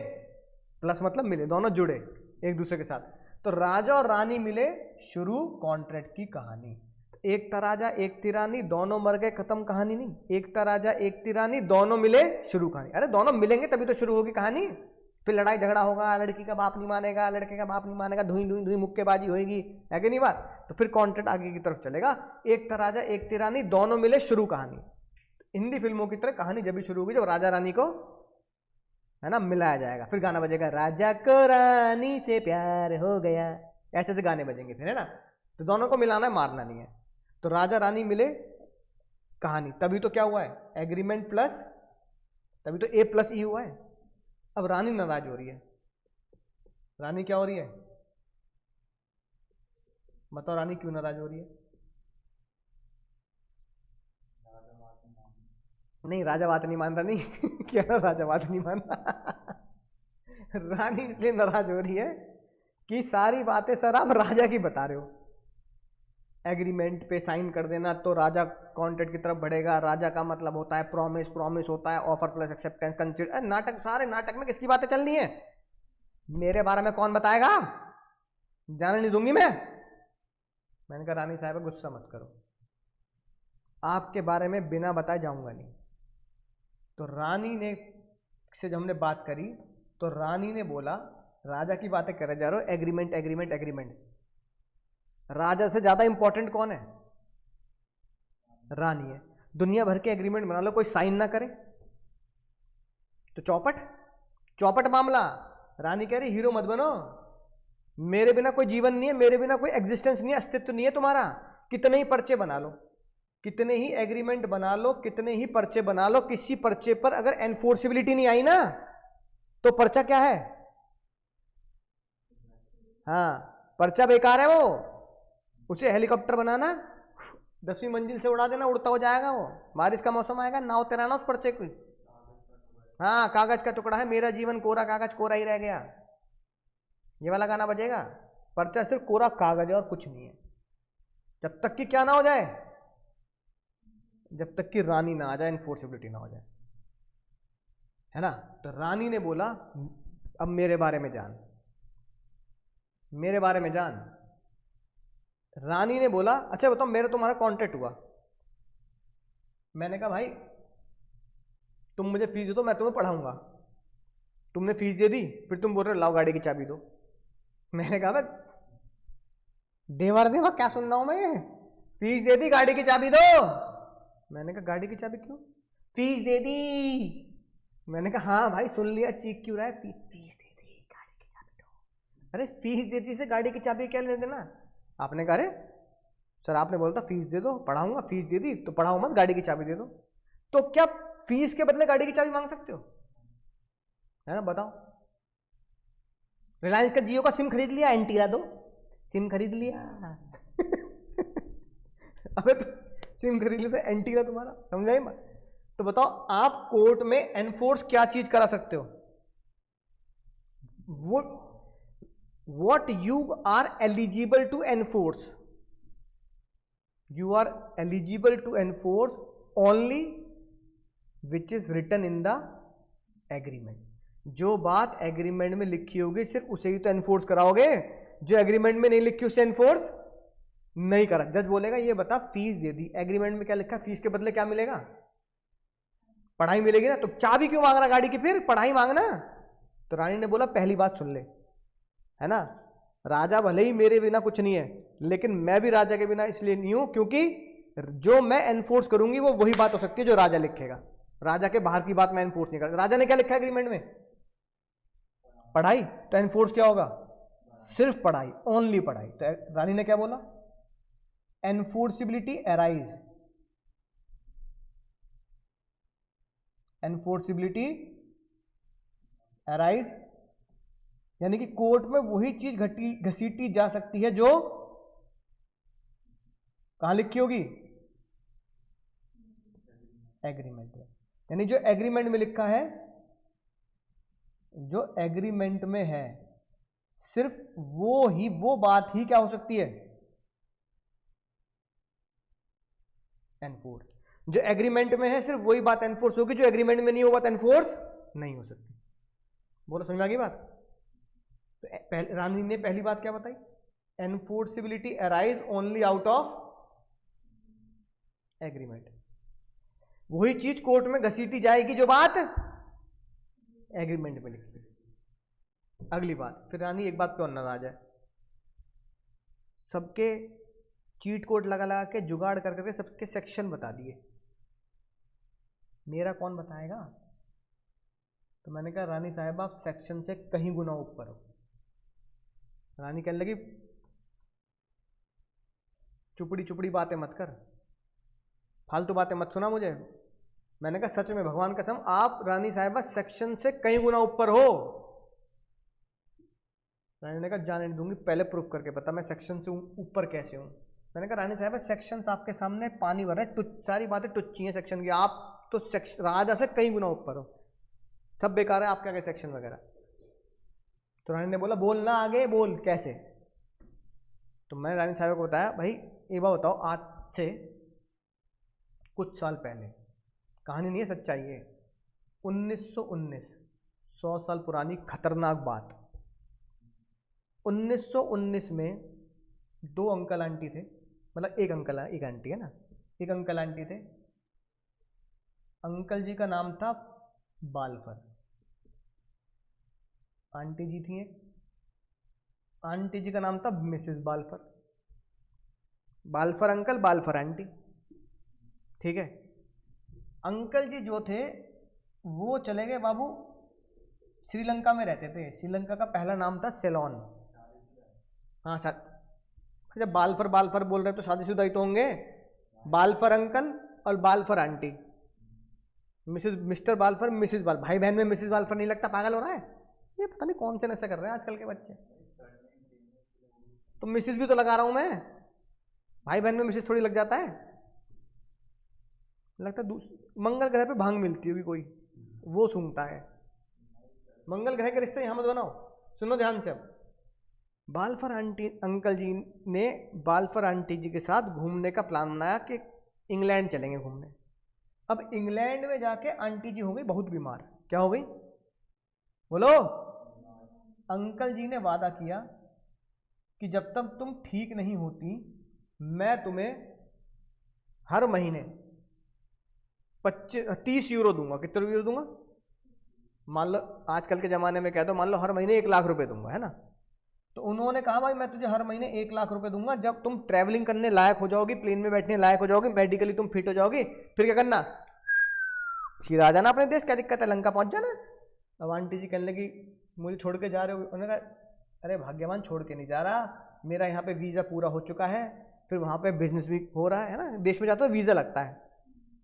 प्लस मतलब मिले, दोनों जुड़े एक दूसरे के साथ। तो राजा और रानी मिले, शुरू कॉन्ट्रैक्ट की कहानी। एक था राजा, एक थी रानी, दोनों मर गए, खत्म कहानी नहीं। एक था राजा, एक थी रानी, दोनों मिले, शुरू कहानी। अरे दोनों मिलेंगे तभी तो शुरू होगी कहानी। फिर लड़ाई झगड़ा होगा, लड़की का बाप नहीं मानेगा, लड़के का बाप नहीं मानेगा, धुई धुई धुई मुक्केबाजी होगी, है कि नहीं बात? तो फिर कॉन्ट्रैक्ट आगे की तरफ चलेगा। एक था राजा, एक थी रानी, दोनों मिले, शुरू कहानी। हिंदी फिल्मों की तरह कहानी जब भी शुरू होगी जब राजा रानी को है ना, मिलाया जाएगा, फिर गाना बजेगा राजा को रानी से प्यार हो गया, ऐसे ऐसे गाने बजेंगे फिर, है ना। तो दोनों को मिलाना है, मारना नहीं है। तो राजा रानी मिले, कहानी, तभी तो क्या हुआ है, एग्रीमेंट प्लस, तभी तो ए प्लस ई हुआ है। अब रानी नाराज हो रही है, रानी क्या हो रही है, बताओ रानी क्यों नाराज हो रही है? नहीं, राजा बात नहीं मान रहा, नहीं क्या ना, राजा बात नहीं मान रहा रानी इसलिए नाराज हो रही है कि सारी बातें सर आप राजा की बता रहे हो, एग्रीमेंट पे साइन कर देना तो राजा कॉन्ट्रैक्ट की तरफ बढ़ेगा, राजा का मतलब होता है प्रॉमिस, प्रॉमिस होता है ऑफर प्लस एक्सेप्टेंस, कंसिडर, नाटक, सारे नाटक में किसकी बातें चलनी है, मेरे बारे में कौन बताएगा, जाने नहीं दूंगी मैं। मैंने कहा रानी साहब गुस्सा मत करो, आपके बारे में बिना बताए जाऊंगा नहीं। तो रानी ने से जब हमने बात करी तो रानी ने बोला, राजा की बातें करे जा रहे हो, एग्रीमेंट एग्रीमेंट एग्रीमेंट, राजा से ज्यादा इंपॉर्टेंट कौन है, रानी है। दुनिया भर के एग्रीमेंट बना लो, कोई साइन ना करे तो चौपट, चौपट मामला। रानी कह रही हीरो मत बनो, मेरे बिना कोई जीवन नहीं है, मेरे बिना कोई एग्जिस्टेंस नहीं है, अस्तित्व नहीं है तुम्हारा, कितने ही पर्चे बना लो, कितने ही एग्रीमेंट बना लो, कितने ही पर्चे बना लो, किसी पर्चे पर अगर एनफोर्सिबिलिटी नहीं आई ना तो पर्चा क्या है, हाँ पर्चा बेकार है वो, उसे हेलीकॉप्टर बनाना, 10वीं मंजिल से उड़ा देना, उड़ता हो जाएगा वो, बारिश का मौसम आएगा नाव तैराना उस पर्चे को, हाँ कागज का टुकड़ा है, मेरा जीवन कोरा कागज कोरा ही रह गया, ये वाला गाना बजेगा। पर्चा सिर्फ कोरा कागज है और कुछ नहीं है, जब तक कि क्या ना हो जाए, जब तक कि रानी ना आ जाए, एनफोर्सिबिलिटी ना हो जाए, है ना। तो रानी ने बोला अब मेरे बारे में जान, मेरे बारे में जान। रानी ने बोला अच्छा बताओ मेरा तुम्हारा कॉन्ट्रैक्ट हुआ, मैंने कहा भाई तुम मुझे फीस दे दो मैं तुम्हें पढ़ाऊंगा, तुमने फीस दे दी, फिर तुम बोल रहे हो लाओ गाड़ी की चाबी दो। मैंने कहा भाई देवर देवा क्या सुन रहा हूं मैं, फीस दे दी गाड़ी की चाबी दो। मैंने कहा गाड़ी की चाबी क्यों, फीस दे दी। मैंने कहा हाँ भाई सुन लिया, चीख क्यों रहा है, फीस दे दी गाड़ी की चाबी दो। अरे फीस देती से गाड़ी की चाबी क्या ले देना। आपने कहा अरे सर आपने बोला था फीस दे दो पढ़ाऊंगा, फीस दे दी तो पढ़ाऊं मत, गाड़ी की चाबी दे दो। तो क्या फीस के बदले गाड़ी की चाबी मांग सकते हो, है ना, बताओ। रिलायंस का जियो का सिम खरीद लिया, एंटीला दो, सिम खरीद लिया अबे तो सिम खरीद लिया तो एंटीला तुम्हारा, समझाई मत। तो बताओ आप कोर्ट में एनफोर्स क्या चीज करा सकते हो, what you are eligible to enforce, you are eligible to enforce only which is written in the agreement। जो बात एग्रीमेंट में लिखी होगी सिर्फ उसे ही तो एनफोर्स कराओगे, जो एग्रीमेंट में नहीं लिखी उसे एनफोर्स नहीं करा। जज बोलेगा ये बता फीस दे दी, एग्रीमेंट में क्या लिखा, फीस के बदले क्या मिलेगा, पढ़ाई मिलेगी ना, तो चाबी क्यों मांग रहा गाड़ी की, फिर पढ़ाई मांगना। तो रानी ने बोला पहली बात सुन ले, है ना, राजा भले ही मेरे बिना कुछ नहीं है, लेकिन मैं भी राजा के बिना इसलिए नहीं हूं क्योंकि जो मैं एनफोर्स करूंगी वो वही बात हो सकती है जो राजा लिखेगा, राजा के बाहर की बात मैं एनफोर्स नहीं कर। राजा ने क्या लिखा है एग्रीमेंट में, पढ़ाई, तो एनफोर्स क्या होगा, सिर्फ पढ़ाई, ओनली पढ़ाई। तो रानी ने क्या बोला, एनफोर्सिबिलिटी अराइज, एनफोर्सिबिलिटी अराइज यानी कि कोर्ट में वही चीज घसीटी जा सकती है जो कहां लिखी होगी, एग्रीमेंट में। यानी जो एग्रीमेंट में लिखा है, जो एग्रीमेंट में है सिर्फ वो बात ही क्या हो सकती है, एनफोर्स। जो एग्रीमेंट में है सिर्फ वही बात एनफोर्स होगी, जो एग्रीमेंट में नहीं हो बात एनफोर्स नहीं हो सकती। बोलो समझ में आ गई बात। तो रानी ने पहली बात क्या बताई, enforceability arise only out of agreement, वही चीज कोर्ट में घसीटी जाएगी जो बात एग्रीमेंट में लिखी है। अगली बात, फिर रानी एक बात पे और नाराज है, सबके चीट कोड लगा लगा के जुगाड़ कर करके सबके सेक्शन बता दिए, मेरा कौन बताएगा, तो मैंने कहा रानी साहब आप सेक्शन से कहीं गुना ऊपर हो। रानी कहने लगी चुपड़ी चुपड़ी बातें मत कर, फालतू बातें मत सुना मुझे। मैंने कहा सच में भगवान कसम आप रानी साहिबा सेक्शन से कहीं गुना ऊपर हो। रानी ने कहा जाने नहीं दूंगी, पहले प्रूफ करके बता मैं सेक्शन से ऊपर कैसे हूं। मैंने कहा रानी साहिबा सेक्शन आपके सामने पानी भर रहा है, सारी बातें टुच्ची हैं सेक्शन की, आप तो राजा से कहीं गुना ऊपर हो, सब बेकार है आपके आगे सेक्शन वगैरह। तो रानी ने बोला बोल ना आगे बोल कैसे। तो मैंने रानी साहिबा को बताया भाई ये बात बताओ, आज से कुछ साल पहले, कहानी नहीं है सच्चाई है, 1919 100 साल पुरानी खतरनाक बात। 1919 में 2 अंकल आंटी थे, मतलब एक अंकल एक आंटी है ना, एक अंकल आंटी थे। अंकल जी का नाम था बालफर, आंटी जी थी एक, आंटी जी का नाम था मिसेस बालफर। बालफर अंकल बालफर आंटी, ठीक है। अंकल जी जो थे वो चले गए बाबू, श्रीलंका में रहते थे, श्रीलंका का पहला नाम था सेलोन। हाँ जब बालफर बालफर बोल रहे तो शादीशुदा ही तो होंगे, बालफर अंकल और बालफर आंटी, मिस्टर बालफर मिसेस बाल, भाई बहन में मिसेस बालफर नहीं लगता, पागल हो रहा है ये, पता नहीं कौन से नशा कर रहे हैं आजकल के बच्चे। तो मिसेस भी तो लगा रहा हूं मैं, भाई बहन में मिसेस थोड़ी लग जाता है, लगता मंगल ग्रह पे भांग मिलती होगी कोई, वो सूंघता है। मंगल ग्रह के रिश्ते यहां मत बनाओ, सुनो ध्यान से। अब बालफर आंटी अंकल जी ने बालफर आंटी जी के साथ घूमने का प्लान बनाया कि इंग्लैंड चलेंगे घूमने। अब इंग्लैंड में जाके आंटी जी हो गई बहुत बीमार। क्या हो गई बोलो? अंकल जी ने वादा किया कि जब तक तुम ठीक नहीं होती मैं तुम्हें हर महीने 30 यूरो दूंगा। कितने यूरो दूंगा? मान लो आजकल के ज़माने में कह दो, मान लो हर महीने 1 लाख रुपए दूंगा, है ना। तो उन्होंने कहा भाई मैं तुझे हर महीने 1 लाख रुपए दूंगा, जब तुम ट्रैवलिंग करने लायक हो जाओगी, प्लेन में बैठने लायक हो जाओगी, मेडिकली तुम फिट हो जाओगी, फिर क्या करना, फिर आ जाना अपने देश, क्या दिक्कत है, लंका पहुंच जाना। अब आंटी जी कहने लगी मुझे छोड़ के जा रहे हो? उन्होंने कहा अरे भाग्यवान छोड़ के नहीं जा रहा, मेरा यहाँ पे वीज़ा पूरा हो चुका है, फिर वहाँ पे बिजनेस भी हो रहा है ना, देश में जाते हो वीज़ा लगता है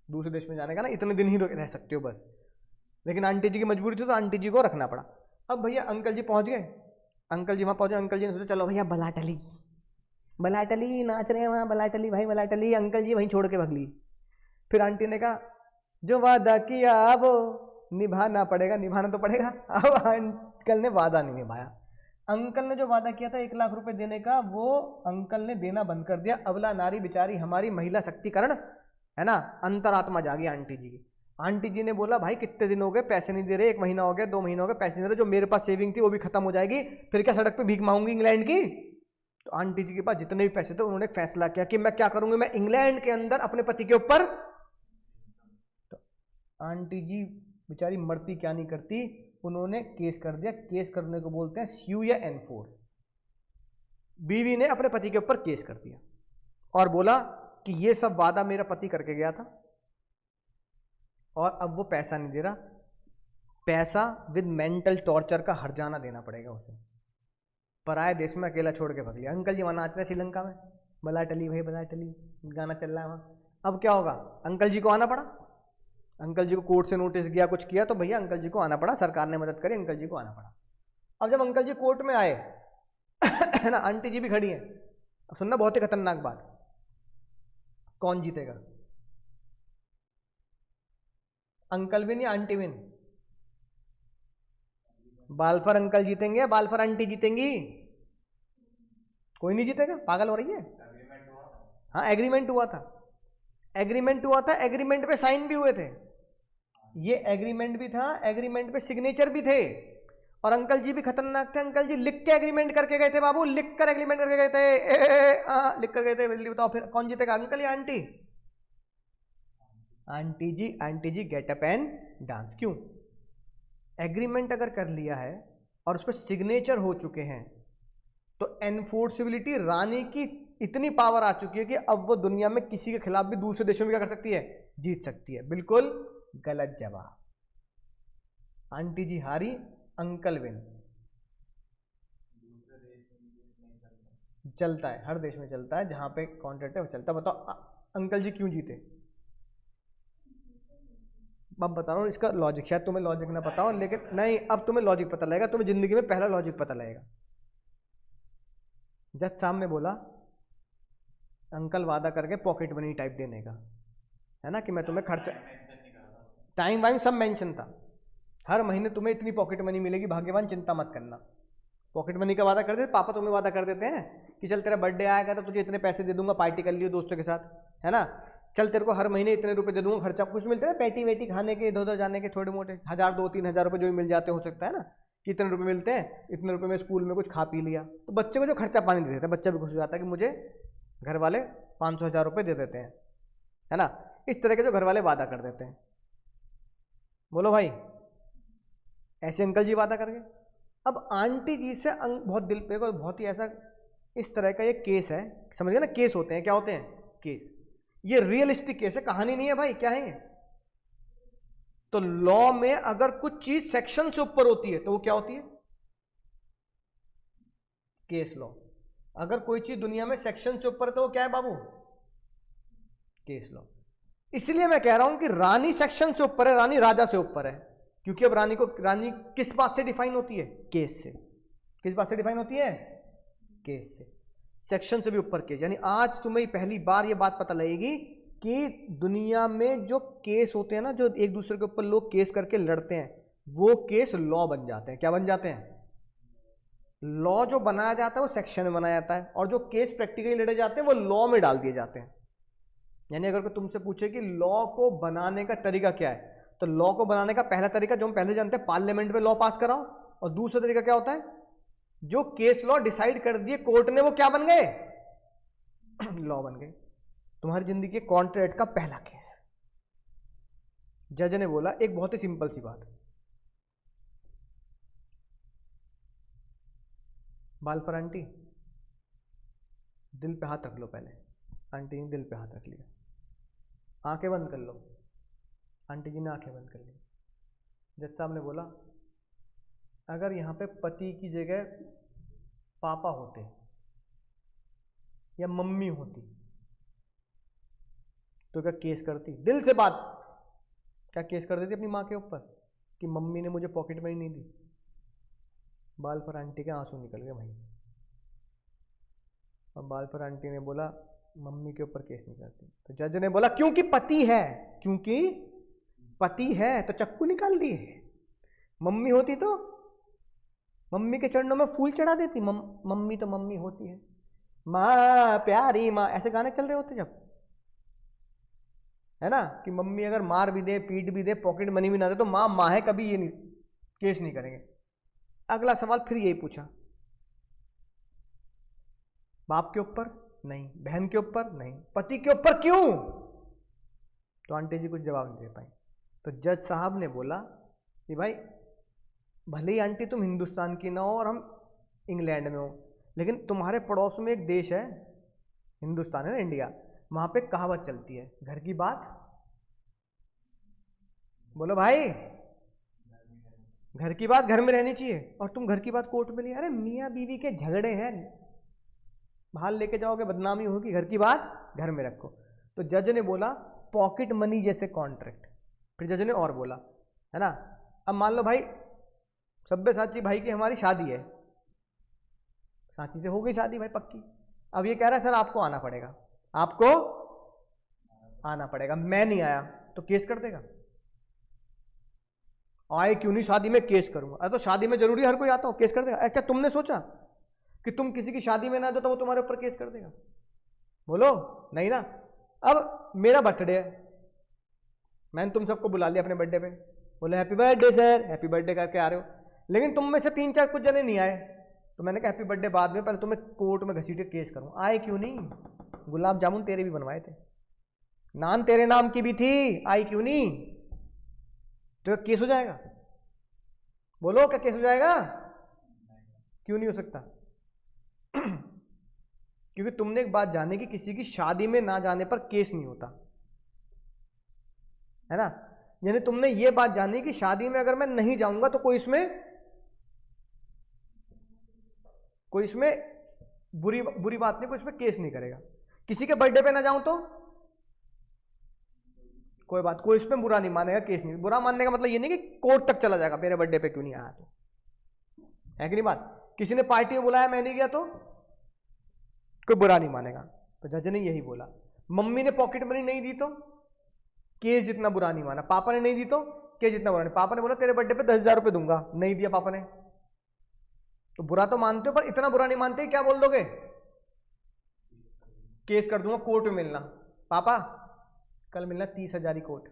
दूसरे देश में जाने का ना, इतने दिन ही रह सकते हो बस। लेकिन आंटी जी की मजबूरी थी तो आंटी जी को रखना पड़ा। अब भैया अंकल जी पहुँच गए, अंकल जी वहाँ पहुँचे, अंकल जी ने सोचा चलो भैया बलाटली, बलाटली नाच रहे हैं वहाँ, बलाटली भाई बलाटली, अंकल जी वहीं छोड़ के भग ली। फिर आंटी ने कहा जो वादा किया वो निभाना पड़ेगा, निभाना तो पड़ेगा। अब अंकल ने वादा नहीं निभाया, अंकल ने जो वादा किया था 1 लाख रुपए देने का, वो अंकल ने देना बंद कर दिया। अबला नारी बेचारी हमारी महिला शक्तिकरण है ना, अंतरात्मा जागी आंटी जी की। आंटी जी ने बोला भाई कितने दिन हो गए पैसे नहीं दे रहे, 1 महीना हो गया, 2 महीने हो गए पैसे नहीं दे रहे, जो मेरे पास सेविंग थी वो भी खत्म हो जाएगी, फिर क्या सड़क पे भीख मांगूंगी इंग्लैंड की। तो आंटी जी के पास जितने भी पैसे थे उन्होंने फैसला किया कि मैं क्या करूंगी, मैं इंग्लैंड के अंदर अपने पति के ऊपर। तो आंटी जी बेचारी मरती क्या नहीं करती, उन्होंने केस कर दिया। केस करने को बोलते हैं स्यू या एनफोर्स। बीवी ने अपने पति के ऊपर केस कर दिया और बोला कि ये सब वादा मेरा पति करके गया था और अब वो पैसा नहीं दे रहा, पैसा विद मेंटल टॉर्चर का हर्जाना देना पड़ेगा उसे। पराए देश में अकेला छोड़ के भग लिया। अंकल जी वहाँ नाच रहे श्रीलंका में, बलाटली भाई बलाटली गाना चल रहा है वहाँ। अब क्या होगा, अंकल जी को आना पड़ा, अंकल जी को कोर्ट से नोटिस गया, कुछ किया तो भैया अंकल जी को आना पड़ा, सरकार ने मदद करी, अंकल जी को आना पड़ा। अब जब अंकल जी कोर्ट में आए है ना, आंटी जी भी खड़ी है। सुनना बहुत ही खतरनाक बात, कौन जीतेगा, अंकल विन या आंटी विन? बालफर अंकल जीतेंगे या बालफर आंटी जीतेंगी? कोई नहीं जीतेगा, पागल हो रही है। हाँ एग्रीमेंट हुआ था, एग्रीमेंट हुआ था, एग्रीमेंट पे साइन भी हुए थे, ये एग्रीमेंट भी था, एग्रीमेंट पे सिग्नेचर भी थे। और अंकल जी भी खतरनाक थे, अंकल जी लिख के एग्रीमेंट करके गए थे बाबू, लिख कर एग्रीमेंट करके गए थे। लिख कर गए थे। जल्दी बताओ फिर कौन जीतेगा, अंकल या aunty? Aunty ji, aunty ji get up and dance. क्यों? एग्रीमेंट अगर कर लिया है और उस पर सिग्नेचर हो चुके हैं तो एनफोर्सिबिलिटी रानी की इतनी पावर आ चुकी है कि अब वो दुनिया में किसी के खिलाफ भी दूसरे देशों में क्या कर सकती है, जीत सकती है। बिल्कुल गलत जवाब। आंटी जी हारी, अंकल विन। दूसरे देश में ये नहीं चलता। चलता है, हर देश में चलता है, जहां पे कॉन्ट्रैक्ट है वो चलता है। बताओ अंकल जी क्यों जीते? अब बता रहा हूँ इसका लॉजिक, शायद तुम्हें लॉजिक ना पता हो, लेकिन नहीं, अब तुम्हें लॉजिक पता लगेगा, तुम्हें जिंदगी में पहला लॉजिक पता लगेगा। जज साहब ने बोला अंकल वादा करके पॉकेट मनी टाइप देने का, है ना, कि मैं तुम्हें खर्चा, मेंशन नहीं करा था। टाइम वाइम सब मेंशन था, हर महीने तुम्हें इतनी पॉकेट मनी मिलेगी, भाग्यवान, चिंता मत करना। पॉकेट मनी का वादा कर देते पापा, तुम्हें वादा कर देते हैं कि चल तेरा बर्थडे आएगा तो तुझे इतने पैसे दे दूंगा, पार्टी कर लियो दोस्तों के साथ, है ना, चल तेरे को हर महीने इतने रुपए दे दूंगा, खर्चा कुछ मिलते हैं, पैटी वेटी खाने के, इधर उधर जाने के, छोटे मोटे 1000 2-3 हज़ार रुपये जो भी मिल जाते हो सकता है ना, कि इतने रुपए मिलते हैं, इतने रुपए में स्कूल में कुछ खा पी लिया, तो बच्चे को जो खर्चा पानी दे देते हैं, बच्चा भी खुश हो जाता है कि मुझे घर वाले 500-1000 रुपये दे देते हैं, है ना। इस तरह के जो घर वाले वादा कर देते हैं, बोलो भाई, ऐसे अंकल जी वादा करके। अब आंटी जी से बहुत दिल पे को, बहुत ही ऐसा इस तरह का ये केस है, समझ गए ना, केस होते हैं, क्या होते हैं, केस, ये रियलिस्टिक केस है, कहानी नहीं है भाई, क्या है ये। तो लॉ में अगर कुछ चीज सेक्शन से ऊपर होती है तो वो क्या होती है, केस लॉ। अगर कोई चीज दुनिया में सेक्शन से ऊपर है तो वो क्या है बाबू, केस लॉ। इसलिए मैं कह रहा हूं कि रानी सेक्शन से ऊपर है, रानी राजा से ऊपर है, क्योंकि अब रानी किस बात से डिफाइन होती है, केस से। किस बात से डिफाइन होती है, केस से, सेक्शन से भी ऊपर केस। यानी आज तुम्हें पहली बार ये बात पता लगेगी कि दुनिया में जो केस होते हैं ना, जो एक दूसरे के ऊपर लोग केस करके लड़ते हैं, वो केस लॉ बन जाते हैं। क्या बन जाते हैं, लॉ जो बनाया जाता है वो सेक्शन में बनाया जाता है, और जो केस प्रैक्टिकली लड़े जाते हैं वो लॉ में डाल दिए जाते हैं। यानी अगर कोई तुमसे पूछे कि लॉ को बनाने का तरीका क्या है, तो लॉ को बनाने का पहला तरीका जो हम पहले जानते हैं, पार्लियामेंट में लॉ पास कराओ, और दूसरा तरीका क्या होता है, जो केस लॉ डिसाइड कर दिए कोर्ट ने वो क्या बन गए, लॉ बन गए। तुम्हारी जिंदगी के कॉन्ट्रैक्ट का पहला केस, जज ने बोला एक बहुत ही सिंपल सी बात, बाल पर आंटी दिल पे हाथ रख लो। पहले आंटी ने दिल पे हाथ रख लिया, आंखें बंद कर लो, आंटी जी ने आंखें बंद कर ली। जज साहब ने बोला अगर यहाँ पे पति की जगह पापा होते या मम्मी होती तो क्या केस करती, दिल से बात, क्या केस कर देती अपनी माँ के ऊपर कि मम्मी ने मुझे पॉकेट मनी नहीं दी। बाल पर आंटी के आंसू निकल गए भाई, और बाल पर आंटी ने बोला मम्मी के ऊपर केस नहीं करती। तो जज ने बोला क्योंकि पति है, क्योंकि पति है तो चक्कू निकाल दिए, मम्मी होती तो मम्मी के चरणों में फूल चढ़ा देती, मम्मी तो मम्मी होती है, माँ प्यारी माँ, ऐसे गाने चल रहे होते जब, है ना, कि मम्मी अगर मार भी दे, पीट भी दे, पॉकेट मनी भी ना दे तो माँ माँ है, कभी ये नहीं केस नहीं करेंगे। अगला सवाल फिर यही पूछा, बाप के ऊपर नहीं, बहन के ऊपर नहीं, पति के ऊपर क्यों? तो आंटी जी कुछ जवाब नहीं दे पाई। तो जज साहब ने बोला कि भाई भले ही आंटी तुम हिंदुस्तान की ना हो और हम इंग्लैंड में हो, लेकिन तुम्हारे पड़ोस में एक देश है, हिंदुस्तान है ना, इंडिया, वहां पे कहावत चलती है, घर की बात, बोलो भाई, घर की बात घर में रहनी चाहिए, और तुम घर की बात कोर्ट में नहीं। अरे मियाँ बीवी के झगड़े हैं, बाहर लेके जाओगे बदनामी होगी, घर की बात घर में रखो। तो जज ने बोला पॉकेट मनी जैसे कॉन्ट्रैक्ट। फिर जज ने और बोला, है ना, अब मान लो भाई सब्यसाची भाई की हमारी शादी है, साची से हो गई शादी भाई पक्की, अब ये कह रहा है सर आपको आना पड़ेगा, आपको आना पड़ेगा, मैं नहीं आया तो केस कर देगा, आए क्यों नहीं शादी में केस करूंगा। अरे तो शादी में जरूरी हर कोई आता हो, केस कर देगा। क्या तुमने सोचा कि तुम किसी की शादी में ना जाओ तो वो तुम्हारे ऊपर केस कर देगा? बोलो नहीं ना। अब मेरा बर्थडे है, मैंने तुम सबको बुला लिया अपने बर्थडे पे, बोले happy birthday sir, happy birthday करके आ रहे हो, लेकिन तुम में से 3-4 कुछ जने नहीं आए, तो मैंने कहा हैप्पी बर्थडे बाद में, पहले तुम्हें कोर्ट में घसीटे केस करूँ। आए क्यों नहीं? गुलाब जामुन तेरे भी बनवाए थे, नान तेरे नाम की भी थी, आई क्यों नहीं? तो केस हो जाएगा। बोलो क्या केस हो जाएगा? क्यों नहीं हो सकता? क्योंकि तुमने एक बात जानी कि किसी की शादी में ना जाने पर केस नहीं होता, है ना। यानी तुमने ये बात जानी कि शादी में अगर मैं नहीं जाऊंगा तो कोई इसमें बुरी बात नहीं, कोई इसमें केस नहीं करेगा। किसी के बर्थडे पे ना जाऊं तो कोई बात, कोई इसमें बुरा नहीं मानेगा, केस नहीं। बुरा मानने का मतलब ये नहीं कि कोर्ट तक चला जाएगा मेरे बर्थडे पे क्यों नहीं आया, तो है कि नहीं बात। किसी ने पार्टी में बुलाया मैं नहीं गया तो कोई बुरा नहीं मानेगा। तो जज ने यही बोला। मम्मी ने पॉकेट मनी नहीं दी तो केस जितना बुरा नहीं माना। पापा ने नहीं दी तो केस जितना बुरा नहीं। पापा ने बोला तेरे बर्थडे पे 10,000 रुपये दूंगा, नहीं दिया पापा ने, तो बुरा तो मानते हो पर इतना बुरा नहीं मानते। क्या बोल दोगे? केस कर दूंगा, कोर्ट में मिलना, पापा कल मिलना 30,000 ही कोर्ट।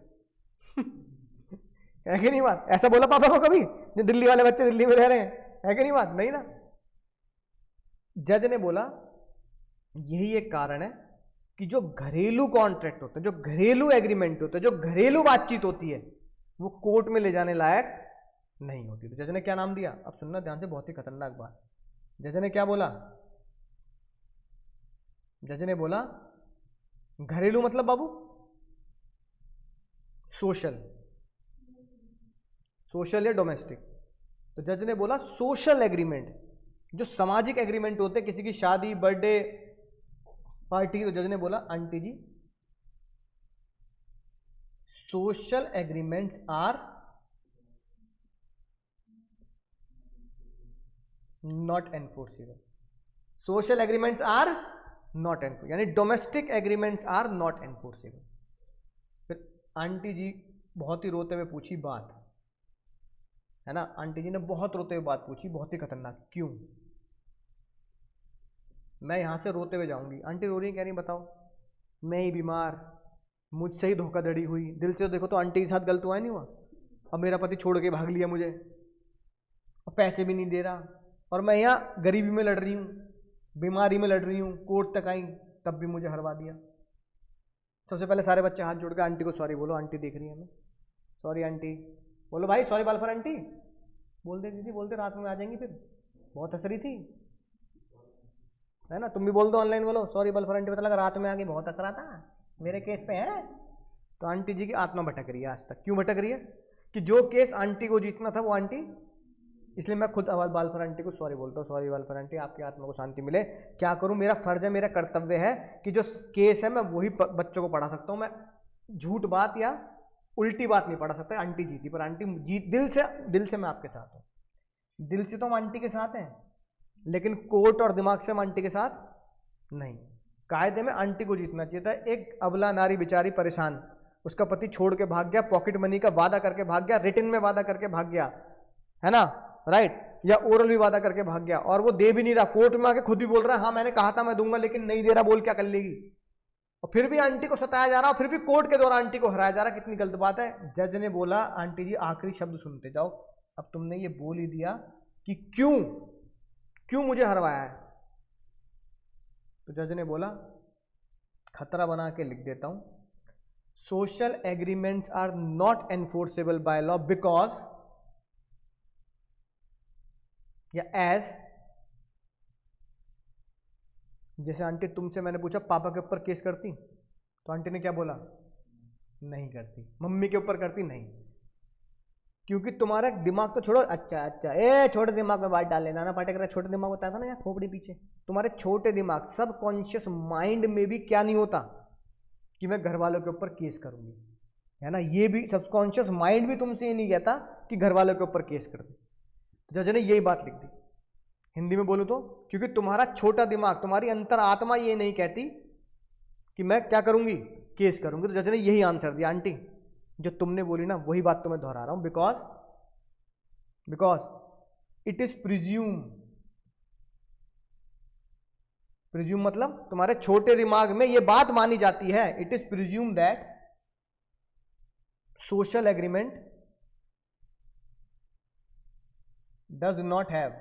है कि नहीं बात? ऐसा बोला पापा को कभी? जो दिल्ली वाले बच्चे दिल्ली में रह रहे हैं, है कि नहीं बात? नहीं ना। जज ने बोला यही एक कारण है कि जो घरेलू कॉन्ट्रैक्ट होता है, जो घरेलू एग्रीमेंट होता है, जो घरेलू बातचीत होती है, वो कोर्ट में ले जाने लायक नहीं होती। तो जज ने क्या नाम दिया? अब सुनना ध्यान से, बहुत ही खतरनाक बात। जज ने क्या बोला? जज ने बोला घरेलू मतलब बाबू सोशल या डोमेस्टिक। तो जज ने बोला सोशल एग्रीमेंट, जो सामाजिक एग्रीमेंट होते हैं, किसी की शादी, बर्थडे पार्टी, तो जज ने बोला aunty ji social agreements are not enforceable. Social agreements are not enforceable, यानी domestic agreements are not enforceable. फिर आंटी जी बहुत ही रोते हुए पूछी बात, है ना। आंटी जी ने बहुत रोते हुए बात पूछी, बहुत ही खतरनाक। क्यों? मैं यहां से रोते हुए जाऊंगी, आंटी रो रही है, कह रही बताओ मैं ही बीमार, मुझसे ही धोखाधड़ी हुई। दिल से देखो तो आंटी के साथ गलत हुआ नहीं हुआ? अब मेरा पति छोड़ के भाग लिया मुझे, और पैसे भी नहीं दे रहा, और मैं यहाँ गरीबी में लड़ रही हूँ, बीमारी में लड़ रही हूँ, कोर्ट तक आई तब भी मुझे हरवा दिया। सबसे पहले सारे बच्चे हाथ जोड़ के आंटी को सॉरी बोलो, आंटी देख रही है हमें, सॉरी आंटी बोलो भाई, सॉरी बालफर आंटी बोल दे दीदी, बोलते रात में आ जाएंगी, फिर बहुत हंस रही थी, है ना। तुम भी बोल दो, ऑनलाइन बोलो सॉरी बालफर आंटी, पता लगा रात में आके बहुत हंस रहा था मेरे केस पे, है। तो आंटी जी की आत्मा भटक रही है आज तक। क्यों भटक रही है? कि जो केस आंटी को जीतना था वो आंटी, इसलिए मैं खुद बालफर आंटी को सॉरी बोलता हूँ, सॉरी बालफर आंटी, आपकी आत्मा को शांति मिले। क्या करूँ, मेरा फर्ज है, मेरा कर्तव्य है कि जो केस है मैं वही बच्चों को पढ़ा सकता हूँ, मैं झूठ बात या उल्टी बात नहीं पढ़ा सकता। आंटी जीती, पर आंटी जीत दिल से मैं आपके साथ हूँ, दिल से तो हम आंटी के साथ हैं, लेकिन कोर्ट और दिमाग से हम आंटी के साथ नहीं। कायदे में आंटी को जीतना चाहिए था। एक अबला नारी बेचारी परेशान, उसका पति छोड़ के भाग गया, पॉकेट मनी का वादा करके भाग गया, रिटन में वादा करके भाग गया, है ना, राइट, या ओरल भी वादा करके भाग गया, और वो दे भी नहीं रहा, कोर्ट में आके खुद भी बोल रहा है हाँ मैंने कहा था मैं दूंगा, लेकिन नहीं दे रहा, बोल क्या कर लेगी। और फिर भी आंटी को सताया जा रहा, और फिर भी कोर्ट के द्वारा आंटी को हराया जा रहा। कितनी गलत बात है। जज ने बोला आंटी जी आखिरी शब्द सुनते जाओ, अब तुमने ये बोल ही दिया कि क्यों मुझे हरवाया है। तो जज ने बोला खतरा बना के लिख देता हूं, social agreements are not enforceable by law because, या एज, जैसे आंटी तुमसे मैंने पूछा पापा के ऊपर केस करती, तो आंटी ने क्या बोला? नहीं करती। मम्मी के ऊपर करती? नहीं, क्योंकि तुम्हारा दिमाग तो छोड़ो, अच्छा छोटे दिमाग में बात डाल लेना ना, पाटेकर छोटे दिमाग होता था ना यार खोपड़ी पीछे, तुम्हारे छोटे दिमाग सब कॉन्शियस माइंड में भी क्या नहीं होता कि मैं घर वालों के ऊपर केस करूंगी, है ना। ये भी सबकॉन्शियस माइंड भी तुमसे ये नहीं कहता कि घर वालों के ऊपर केस कर दे। जज ने यही बात लिख दी। हिंदी में बोलूं तो, क्योंकि तुम्हारा छोटा दिमाग, तुम्हारी अंतर आत्मा ये नहीं कहती कि मैं क्या करूंगी, केस करूंगी। तो जज ने यही आंसर दिया, आंटी जो तुमने बोली ना वही बात तो मैं दोहरा रहा हूं, बिकॉज इट इज प्रिज्यूम मतलब तुम्हारे छोटे दिमाग में ये बात मानी जाती है, it is presume that social agreement does not have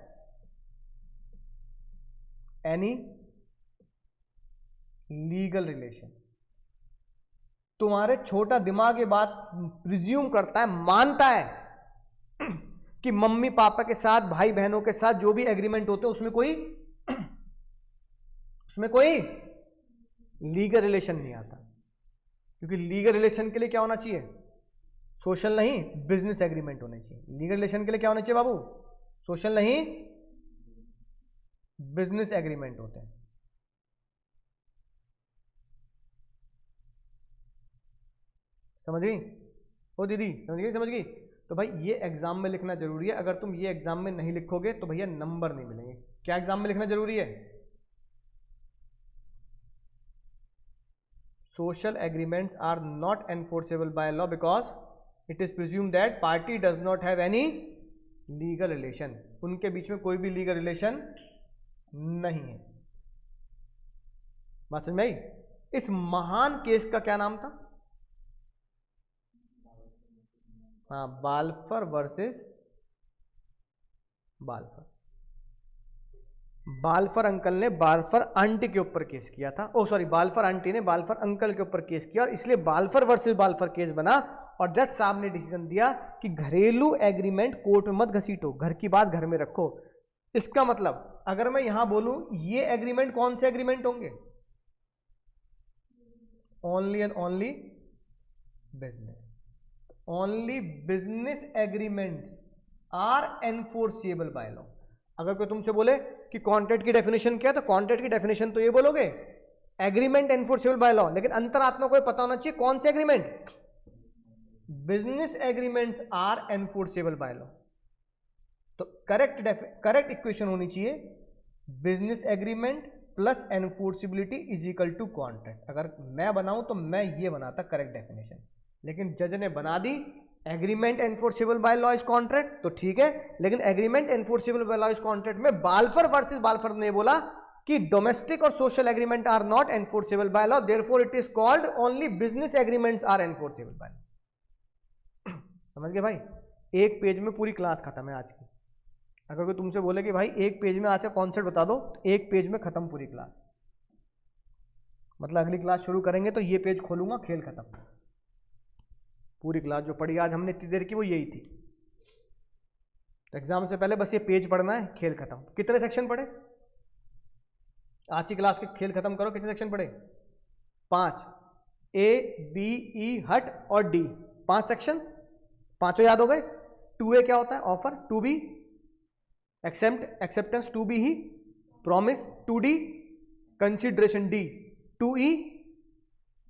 any legal relation. तुम्हारे छोटा दिमाग ये बात प्रिज्यूम करता है, मानता है कि मम्मी पापा के साथ, भाई बहनों के साथ जो भी एग्रीमेंट होते हैं उसमें कोई लीगल रिलेशन नहीं आता, क्योंकि लीगल रिलेशन के लिए क्या होना चाहिए? सोशल नहीं, बिजनेस एग्रीमेंट होने चाहिए। लीगल रिलेशन के लिए क्या होना चाहिए बाबू? सोशल नहीं, बिजनेस एग्रीमेंट होते हैं। समझ गई? ओ दीदी समझ गई? समझ गई? तो भाई ये एग्जाम में लिखना जरूरी है। अगर तुम ये एग्जाम में नहीं लिखोगे तो भैया नंबर नहीं मिलेंगे। क्या एग्जाम में लिखना जरूरी है? Social agreements are not enforceable by law because it is presume that party does not have any legal relation. उनके बीच में कोई भी लीगल रिलेशन नहीं है। बात समझ में आई? इस महान केस का क्या नाम था? हाँ, बाल्फर वर्सेस बाल्फर। बाल्फर अंकल ने बाल्फर आंटी के ऊपर केस किया था। ओ सॉरी, बाल्फर आंटी ने बाल्फर अंकल के ऊपर केस किया और इसलिए बाल्फर वर्सेस बाल्फर केस बना। और जज साहब ने डिसीजन दिया कि घरेलू एग्रीमेंट कोर्ट में मत घसीटो, घर की बात घर में रखो। इसका मतलब अगर मैं यहां बोलूं ये एग्रीमेंट कौन से एग्रीमेंट होंगे? Only and only business. Only business agreement are enforceable by law. अगर कोई तुमसे बोले कि कॉन्ट्रैक्ट की डेफिनेशन क्या है, तो कॉन्ट्रैक्ट की डेफिनेशन तो ये बोलोगे एग्रीमेंट एनफोर्सेबल बाय लॉ, लेकिन अंतरात्मा को पता होना चाहिए कौन से agreement? Business agreements are enforceable by law. तो करेक्ट इक्वेशन होनी चाहिए business agreement plus enforceability is equal to contract. अगर मैं बनाऊं तो मैं ये बनाता करेक्ट डेफिनेशन, लेकिन जज ने बना दी agreement enforceable by law is contract, तो ठीक है। लेकिन agreement enforceable by law is contract में बाल्फर वर्सेस बाल्फर ने बोला कि डोमेस्टिक और social agreement are not enforceable by law, therefore it is called only business agreements are enforceable by law. समझ गए भाई? एक पेज में पूरी क्लास खत्म है आज की। अगर कोई तुमसे बोले कि भाई एक पेज में आज का कॉन्सेप्ट बता दो, तो एक पेज में खत्म पूरी क्लास। मतलब अगली क्लास शुरू करेंगे तो ये पेज खोलूंगा, खेल खत्म। पूरी क्लास जो पढ़ी आज हमने इतनी देर की वो यही थी। तो एग्जाम से पहले बस ये पेज पढ़ना है, खेल खत्म। कितने सेक्शन पढ़े आज की क्लास के? खेल खत्म करो। कितने सेक्शन पढ़े? 5। ए बी ई हट और डी, 5 सेक्शन। पांचों याद हो गए? 2A क्या होता है? ऑफर। 2B acceptance. 2B ही promise. 2D consideration. D 2E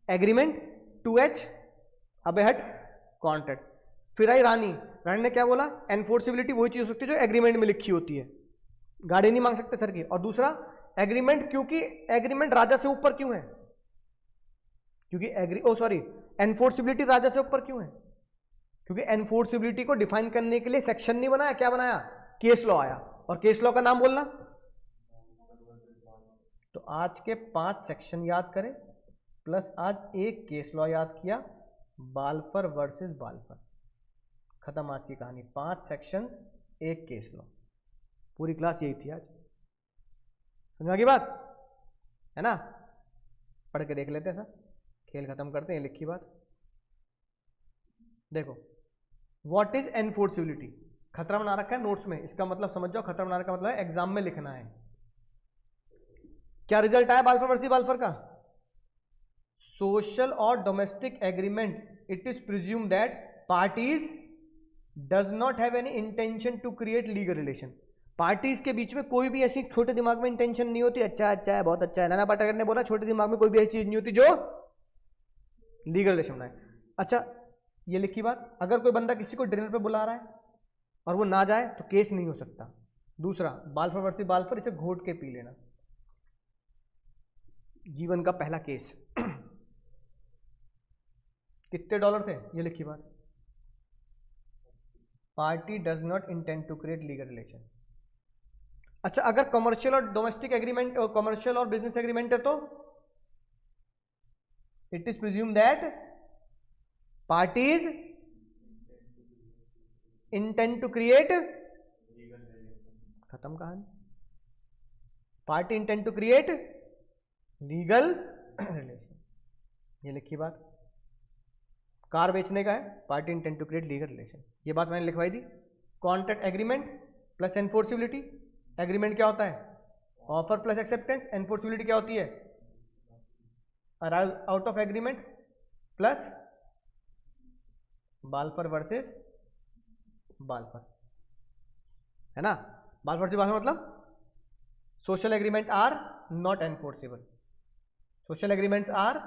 agreement. 2H अबे हट कॉन्ट्रैक्ट। फिर आई रानी। रानी ने क्या बोला? एनफोर्सिबिलिटी वही चीज हो सकती है जो एग्रीमेंट में लिखी होती है। गाड़ी नहीं मांग सकते सर की। और दूसरा एग्रीमेंट, क्योंकि एग्रीमेंट राजा से ऊपर क्यों है? क्योंकि एनफोर्सिबिलिटी राजा से ऊपर क्यों है? क्योंकि एनफोर्सिबिलिटी को डिफाइन करने के लिए सेक्शन नहीं बनाया, क्या बनाया? केस लॉ आया। और केस लॉ का नाम बोलना। तो आज के 5 सेक्शन याद करें प्लस आज एक केस लॉ याद किया, बाल्फर वर्सेस बाल्फर। खत्म आज की कहानी। 5 सेक्शन, एक केस लॉ। पूरी क्लास यही थी आज। समझ में की बात है ना? पढ़ के देख लेते हैं सर, खेल खत्म करते हैं। लिखी बात देखो, व्हाट इज एनफोर्सिबिलिटी? खतरा बना रखा है नोट्स में, इसका मतलब समझ जाओ। खतरा बना रखा मतलब है एग्जाम में लिखना है। क्या रिजल्ट आया बाल्फर वर्सेस बाल्फर का? सोशल और domestic agreement it is presume that parties does not have any intention to create legal relation. Parties के बीच में कोई भी ऐसी छोटे दिमाग में इंटेंशन नहीं होती। अच्छा है, बहुत अच्छा है। नाना पाटेकर ने बोला छोटे दिमाग में कोई भी ऐसी चीज नहीं होती जो लीगल रिलेशन बनाए। अच्छा, ये लिखी बात। अगर कोई बंदा किसी को डिनर पे बुला रहा है और वो ना जाए तो केस नहीं हो सकता। दूसरा, बाल्फर वर्सेस बाल्फर, इसे घोट के पी लेना। जीवन का पहला केस। कितने डॉलर थे? ये लिखी बात। Party does not intend to create legal relation. अच्छा, अगर कमर्शियल और डोमेस्टिक एग्रीमेंट, कमर्शियल और बिजनेस एग्रीमेंट है तो it is presume that parties intend to create. खत्म कहानी। Party intend to create legal relation. ये लिखी बात। कार बेचने का है, party intend to create legal relation. ये बात मैंने लिखवाई दी। Contract agreement plus enforceability. Agreement क्या होता है? Offer plus acceptance. एनफोर्सिबिलिटी क्या होती है? Arrive out of agreement plus Balfour versus Balfour, है ना। बाल्फर वर्सेस बाल्फर मतलब social agreement are not enforceable, social agreements are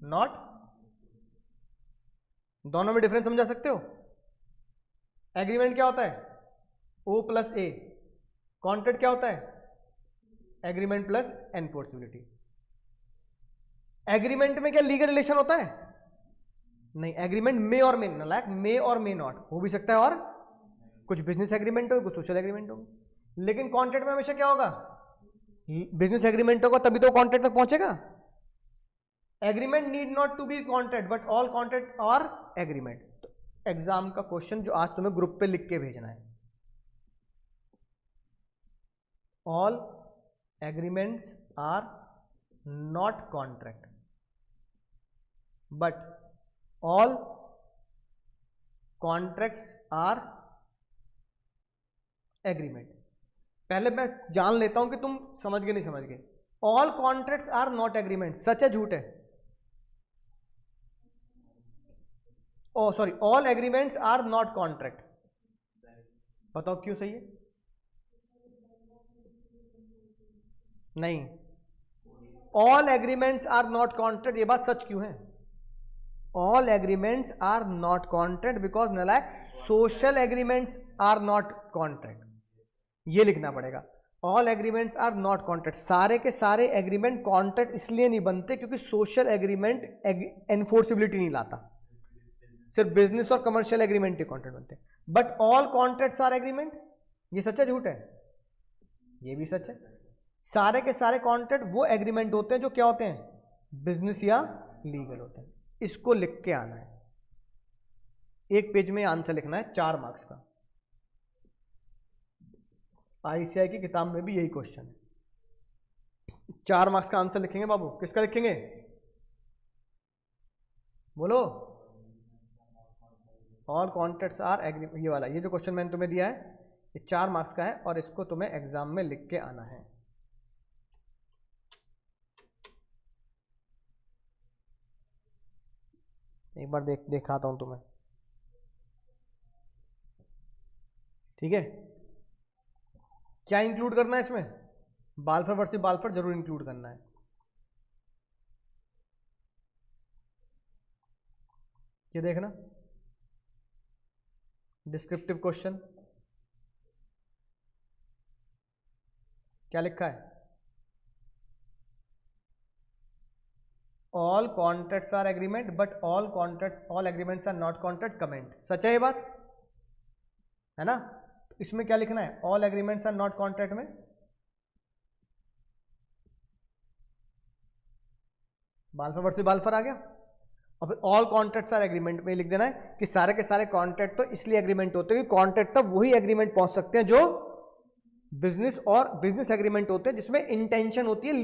not, दोनों में डिफरेंस समझा सकते हो। एग्रीमेंट क्या होता है, ओ प्लस ए, कॉन्ट्रैक्ट क्या होता है, एग्रीमेंट प्लस एनफोर्सिबिलिटी। एग्रीमेंट में क्या लीगल रिलेशन होता है, नहीं, एग्रीमेंट मे और मे, लाइक मे और मे नॉट हो भी सकता है, और कुछ बिजनेस एग्रीमेंट हो, कुछ सोशल एग्रीमेंट हो। लेकिन कॉन्ट्रैक्ट में हमेशा क्या होगा, बिजनेस एग्रीमेंट होगा तभी तो कॉन्ट्रैक्ट तक पहुंचेगा। Agreement need not to be contract but all contract और एग्रीमेंट। तो एग्जाम का क्वेश्चन जो आज तुम्हें ग्रुप पे लिख के भेजना है, all agreements are not contract but all contracts are agreement. पहले मैं जान लेता हूं कि तुम समझ गए नहीं समझ गए। All contracts are not agreement, सच है झूठ है? Oh sorry, all agreements are not contract, बताओ क्यों सही है? नहीं, all agreements are not contract, ये बात सच क्यों है? All agreements are not contract because नलायक social agreements are not contract, ये लिखना पड़ेगा। All agreements are not contract, सारे के सारे एग्रीमेंट कॉन्ट्रैक्ट इसलिए नहीं बनते क्योंकि सोशल एग्रीमेंट एनफोर्सिबिलिटी नहीं लाता, सिर्फ बिजनेस और कमर्शियल एग्रीमेंट ही कॉन्ट्रैक्ट बनते हैं। But all contracts are agreement, ये सच है झूठ है? ये भी सच है। सारे के सारे कॉन्ट्रैक्ट वो एग्रीमेंट होते हैं जो क्या होते हैं, बिजनेस या लीगल होते हैं। इसको लिख के आना है, एक पेज में आंसर लिखना है 4 मार्क्स का। आईसीआई की किताब में भी यही क्वेश्चन है, 4 मार्क्स का आंसर लिखेंगे बाबू। किसका लिखेंगे बोलो? ऑल कॉन्ट्रैक्ट्स आर एग्रीमेंट, ये वाला, ये जो क्वेश्चन मैंने तुम्हें दिया है ये 4 मार्क्स का है और इसको तुम्हें एग्जाम में लिख के आना है। एक बार दिखाता हूं तुम्हें, ठीक है? क्या इंक्लूड करना है इसमें? बाल्फर वर्सेस बाल्फर जरूर इंक्लूड करना है। ये देखना डिस्क्रिप्टिव क्वेश्चन क्या लिखा है, all contracts are agreement but all agreements are not contract comment. सच है ये बात, है ना? इसमें क्या लिखना है, all agreements are not contract में बाल्फर वर्सेस बाल्फर आ गया। अब ऑल कॉन्ट्रैक्ट्स आर एग्रीमेंट में लिख देना है कि सारे के सारे कॉन्ट्रैक्ट तो इसलिए एग्रीमेंट होते हैं कि कॉन्ट्रैक्ट तक वही एग्रीमेंट पहुंच सकते हैं जो बिजनेस और बिजनेस एग्रीमेंट होते हैं जिसमें इंटेंशन होती है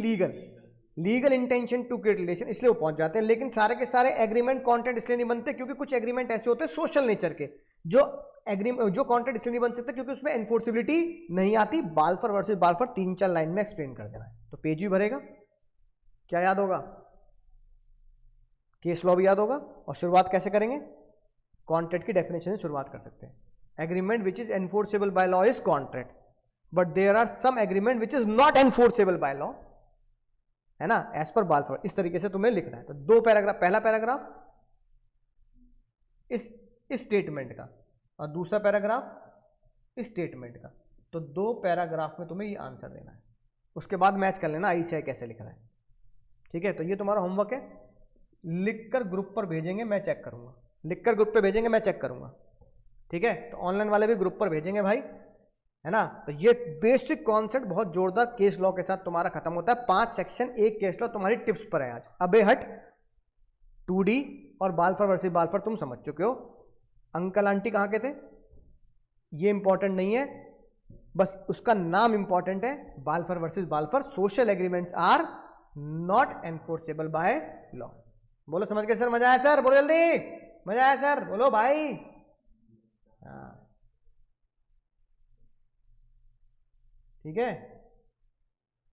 legal intention to create relation, इसलिए वो पहुंच जाते हैं। लेकिन सारे के सारे एग्रीमेंट कॉन्ट्रैक्ट इसलिए नहीं बनते क्योंकि कुछ एग्रीमेंट ऐसे होते हैं सोशल नेचर के जो कॉन्ट्रैक्ट इसलिए नहीं बन सकते क्योंकि उसमें एनफोर्सिबिलिटी नहीं आती। बाल्फर वर्सेस बाल्फर 3-4 लाइन में एक्सप्लेन कर देना है, तो पेज भी भरेगा। क्या याद होगा? केस लॉ भी याद होगा। और शुरुआत कैसे करेंगे? कॉन्ट्रैक्ट की डेफिनेशन से शुरुआत कर सकते हैं। Agreement which is enforceable by law is contract but there are some agreement which is not enforceable by law, है ना, एज पर बाल्फर। इस तरीके से तुम्हें लिखना है। तो 2 पैराग्राफ, पहला पैराग्राफ इस स्टेटमेंट का और दूसरा पैराग्राफ इस स्टेटमेंट का। तो 2 पैराग्राफ में तुम्हें ये आंसर देना है। उसके बाद मैच कर लेना आईसीआई कैसे लिख रहा है, ठीक है? तो ये तुम्हारा होमवर्क है, लिखकर ग्रुप पर भेजेंगे, मैं चेक करूंगा। लिखकर ग्रुप पे भेजेंगे, मैं चेक करूंगा, ठीक है? तो ऑनलाइन वाले भी ग्रुप पर भेजेंगे भाई, है ना? तो ये बेसिक कॉन्सेप्ट बहुत जोरदार केस लॉ के साथ तुम्हारा खत्म होता है। 5 सेक्शन, 1 केस लॉ तुम्हारी टिप्स पर है आज। अबे हट, 2D और बाल्फर वर्सेस बाल्फर तुम समझ चुके हो। अंकल आंटी कहाँ के थे ये इंपॉर्टेंट नहीं है, बस उसका नाम इंपॉर्टेंट है। Balfour versus Balfour, social agreements are not enforceable by law. बोलो समझ गए सर? मजा आया सर? बोलो जल्दी, मजा आया सर? बोलो भाई। हाँ, ठीक है।